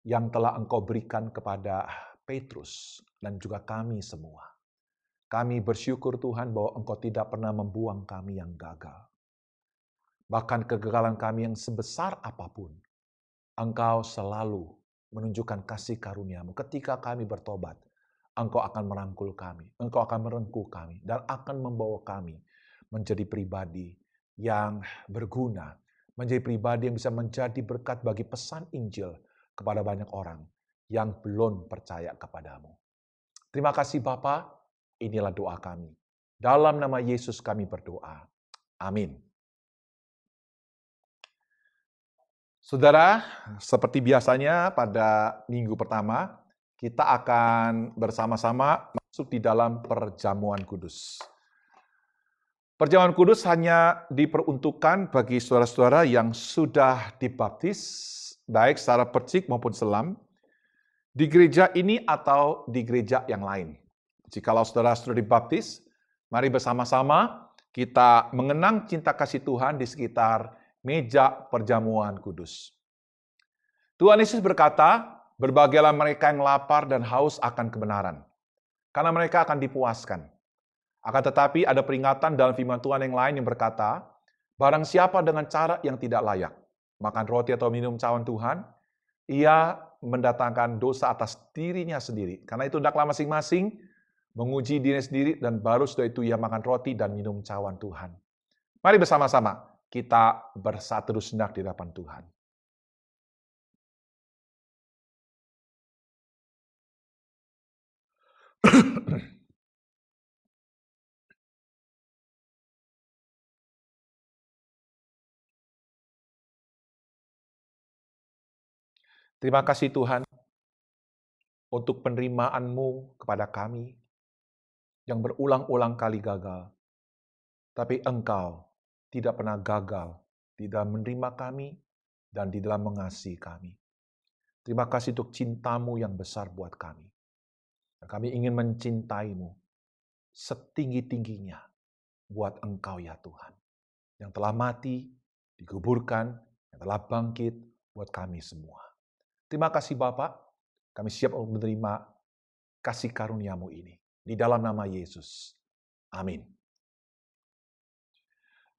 yang telah Engkau berikan kepada Petrus dan juga kami semua. Kami bersyukur Tuhan bahwa Engkau tidak pernah membuang kami yang gagal. Bahkan kegagalan kami yang sebesar apapun, Engkau selalu menunjukkan kasih karuniamu. Ketika kami bertobat, Engkau akan merangkul kami, Engkau akan merengkuh kami, dan akan membawa kami menjadi pribadi yang berguna, menjadi pribadi yang bisa menjadi berkat bagi pesan Injil kepada banyak orang yang belum percaya kepadamu. Terima kasih Bapa, inilah doa kami. Dalam nama Yesus kami berdoa. Amin. Saudara, seperti biasanya pada minggu pertama, kita akan bersama-sama masuk di dalam perjamuan kudus. Perjamuan kudus hanya diperuntukkan bagi saudara-saudara yang sudah dibaptis, baik secara percik maupun selam, di gereja ini atau di gereja yang lain. Jikalau saudara sudah dibaptis, mari bersama-sama kita mengenang cinta kasih Tuhan di sekitar meja perjamuan kudus. Tuhan Yesus berkata, "Berbahagialah mereka yang lapar dan haus akan kebenaran, karena mereka akan dipuaskan." Akan tetapi ada peringatan dalam firman Tuhan yang lain yang berkata, "Barang siapa dengan cara yang tidak layak makan roti atau minum cawan Tuhan, ia mendatangkan dosa atas dirinya sendiri. Karena itu hendaklah masing-masing menguji dirinya sendiri dan baru setelah itu ia makan roti dan minum cawan Tuhan." Mari bersama-sama kita bersatu sejenak di hadapan Tuhan. Terima kasih Tuhan untuk penerimaan-Mu kepada kami yang berulang-ulang kali gagal. Tapi Engkau tidak pernah gagal di dalam menerima kami dan di dalam mengasihi kami. Terima kasih untuk cinta-Mu yang besar buat kami. Dan kami ingin mencintai-Mu setinggi-tingginya buat Engkau ya Tuhan. Yang telah mati, dikuburkan, yang telah bangkit buat kami semua. Terima kasih Bapak, kami siap untuk menerima kasih karunia-Mu ini. Di dalam nama Yesus. Amin.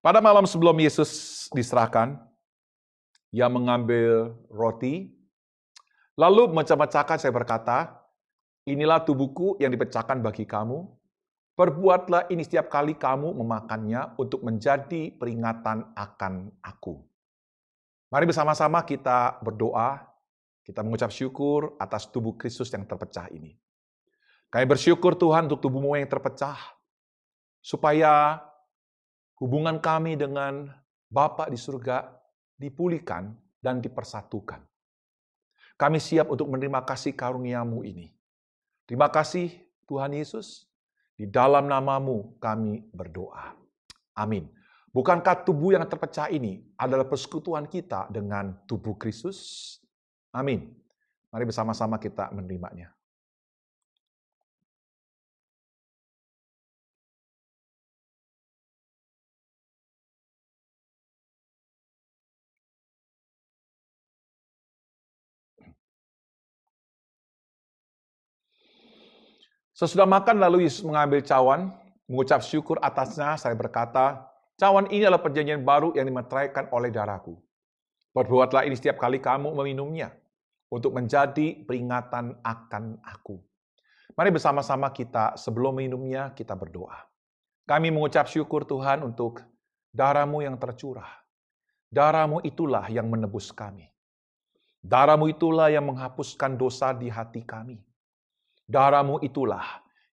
Pada malam sebelum Yesus diserahkan, Ia mengambil roti, lalu memecah-mecahkan, saya berkata, "Inilah tubuhku yang dipecahkan bagi kamu. Perbuatlah ini setiap kali kamu memakannya untuk menjadi peringatan akan aku." Mari bersama-sama kita berdoa. Kita mengucap syukur atas tubuh Kristus yang terpecah ini. Kami bersyukur Tuhan untuk tubuh-Mu yang terpecah, supaya hubungan kami dengan Bapa di surga dipulihkan dan dipersatukan. Kami siap untuk menerima kasih karunia-Mu ini. Terima kasih Tuhan Yesus, di dalam nama-Mu kami berdoa. Amin. Bukankah tubuh yang terpecah ini adalah persekutuan kita dengan tubuh Kristus? Amin. Mari bersama-sama kita menerimanya. Sesudah makan lalu Yesus mengambil cawan, mengucap syukur atasnya, saya berkata, "Cawan ini adalah perjanjian baru yang dimeteraikan oleh darahku. Perbuatlah ini setiap kali kamu meminumnya, untuk menjadi peringatan akan aku." Mari bersama-sama kita sebelum minumnya kita berdoa. Kami mengucap syukur Tuhan untuk darah-Mu yang tercurah. Darah-Mu itulah yang menebus kami. Darah-Mu itulah yang menghapuskan dosa di hati kami. Darah-Mu itulah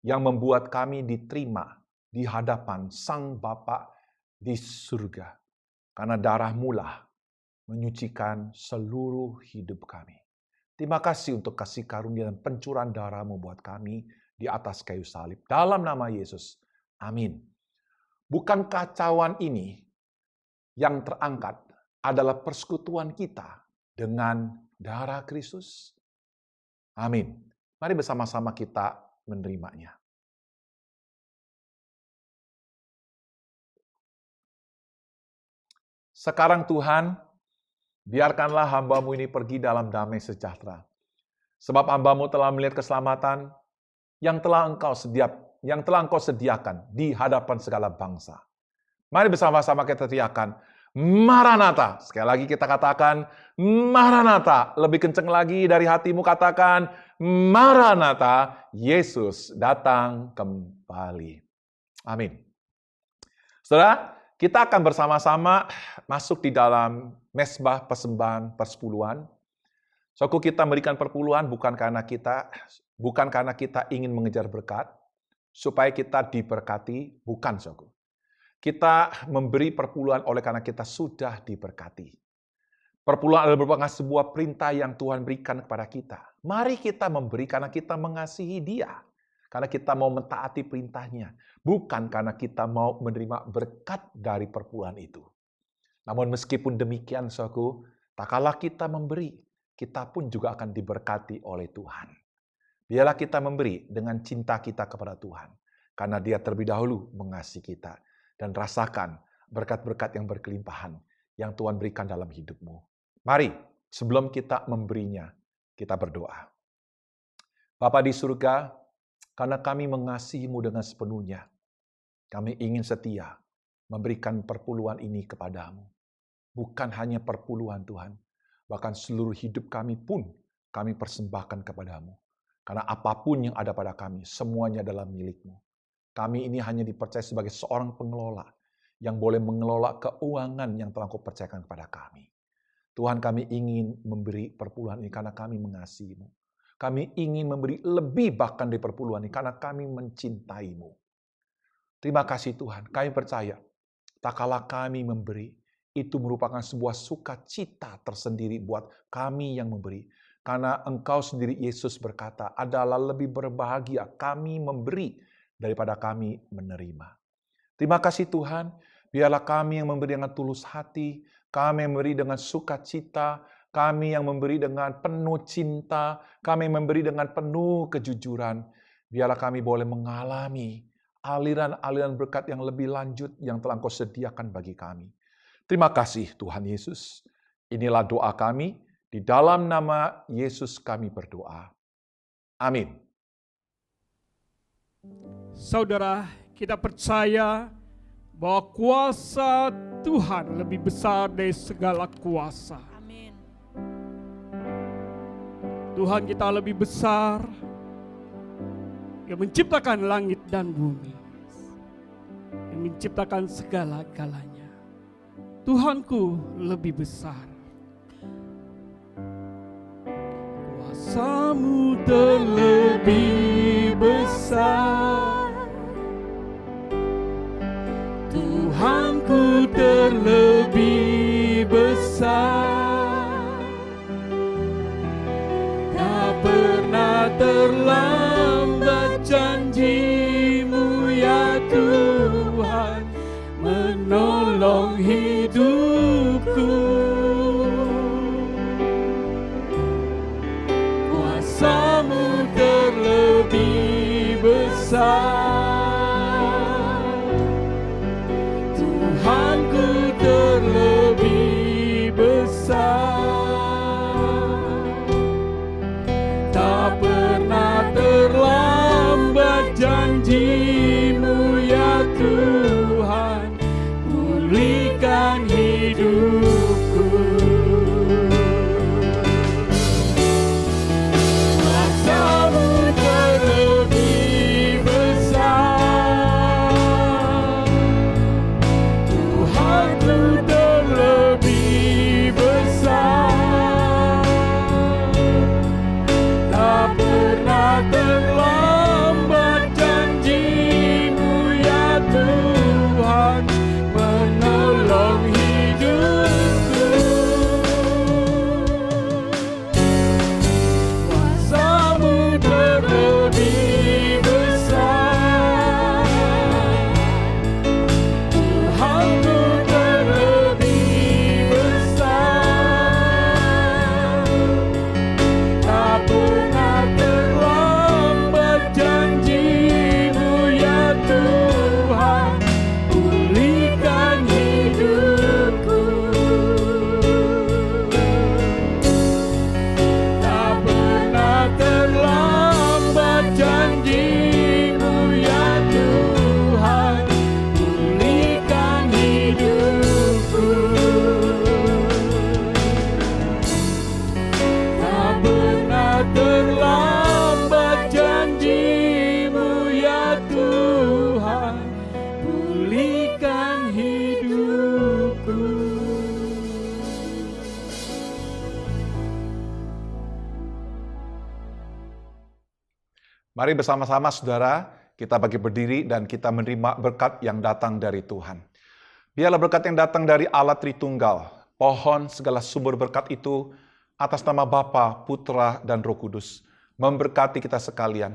yang membuat kami diterima di hadapan Sang Bapa di surga. Karena darah-Mu lah menyucikan seluruh hidup kami. Terima kasih untuk kasih karunia dan pencurahan darah-Mu buat kami di atas kayu salib. Dalam nama Yesus. Amin. Bukankah cawan ini yang terangkat adalah persekutuan kita dengan darah Kristus? Amin. Mari bersama-sama kita menerimanya. Sekarang Tuhan, Biarkanlah hamba-Mu ini pergi dalam damai sejahtera. Sebab hamba-Mu telah melihat keselamatan yang telah Engkau sediakan di hadapan segala bangsa. Mari bersama-sama kita teriakan, Maranatha. Sekali lagi kita katakan, Maranatha. Lebih kencang lagi dari hatimu katakan, Maranatha, Yesus datang kembali. Amin. Saudara, kita akan bersama-sama masuk di dalam mesbah persembahan persepuluhan. Saudara, kita memberikan perpuluhan bukan karena kita ingin mengejar berkat, supaya kita diberkati, bukan saudara. Kita memberi perpuluhan oleh karena kita sudah diberkati. Perpuluhan adalah merupakan sebuah perintah yang Tuhan berikan kepada kita. Mari kita memberi karena kita mengasihi Dia. Karena kita mau mentaati perintahnya. Bukan karena kita mau menerima berkat dari perpuluhan itu. Namun meskipun demikian, saudaraku, tak kalah kita memberi, kita pun juga akan diberkati oleh Tuhan. Biarlah kita memberi dengan cinta kita kepada Tuhan. Karena Dia terlebih dahulu mengasihi kita. Dan rasakan berkat-berkat yang berkelimpahan yang Tuhan berikan dalam hidupmu. Mari, sebelum kita memberinya, kita berdoa. Bapa di surga, karena kami mengasihi-Mu dengan sepenuhnya, kami ingin setia memberikan perpuluhan ini kepadamu. Bukan hanya perpuluhan Tuhan, bahkan seluruh hidup kami pun kami persembahkan kepadamu. Karena apapun yang ada pada kami, semuanya adalah milik-Mu. Kami ini hanya dipercaya sebagai seorang pengelola yang boleh mengelola keuangan yang telah Kau percayakan kepada kami. Tuhan, kami ingin memberi perpuluhan ini karena kami mengasihi-Mu. Kami ingin memberi lebih bahkan dari perpuluhan ini karena kami mencintai-Mu. Terima kasih Tuhan, kami percaya tak kalah kami memberi, itu merupakan sebuah sukacita tersendiri buat kami yang memberi. Karena Engkau sendiri Yesus berkata, adalah lebih berbahagia kami memberi daripada kami menerima. Terima kasih Tuhan, biarlah kami yang memberi dengan tulus hati, kami yang memberi dengan sukacita, kami yang memberi dengan penuh cinta, kami yang memberi dengan penuh kejujuran. Biarlah kami boleh mengalami aliran-aliran berkat yang lebih lanjut yang telah Engkau sediakan bagi kami. Terima kasih Tuhan Yesus. Inilah doa kami, di dalam nama Yesus kami berdoa. Amin. Saudara, kita percaya bahwa kuasa Tuhan lebih besar dari segala kuasa. Amin. Tuhan kita lebih besar, yang menciptakan langit dan bumi, yang menciptakan segala-galanya. Tuhanku lebih besar. Kuasa-Mu terlebih besar. Tuhanku terlebih besar. Tak pernah terlambat janji-Mu ya Tuhan, menolong hidupku. Kuasa-Mu terlebih besar. Tuhanku terlebih besar. Tak pernah terlambat janji-Mu ya Tuhan, pulihkan hidupku. Kuasa-Mu terlebih besar. Mari bersama-sama saudara, kita bagi berdiri dan kita menerima berkat yang datang dari Tuhan. Biarlah berkat yang datang dari Allah Tritunggal, pohon segala sumber berkat itu, atas nama Bapa, Putra, dan Roh Kudus, memberkati kita sekalian.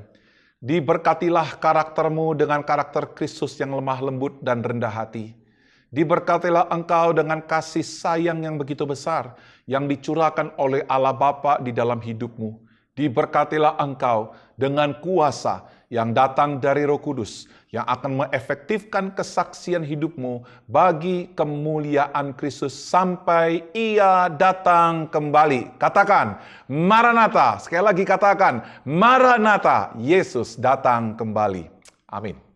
Diberkatilah karaktermu dengan karakter Kristus yang lemah lembut dan rendah hati. Diberkatilah engkau dengan kasih sayang yang begitu besar yang dicurahkan oleh Allah Bapa di dalam hidupmu. Diberkatilah engkau dengan kuasa yang datang dari Roh Kudus yang akan mengefektifkan kesaksian hidupmu bagi kemuliaan Kristus sampai Ia datang kembali. Katakan, Maranatha. Sekali lagi katakan, Maranatha. Yesus datang kembali. Amin.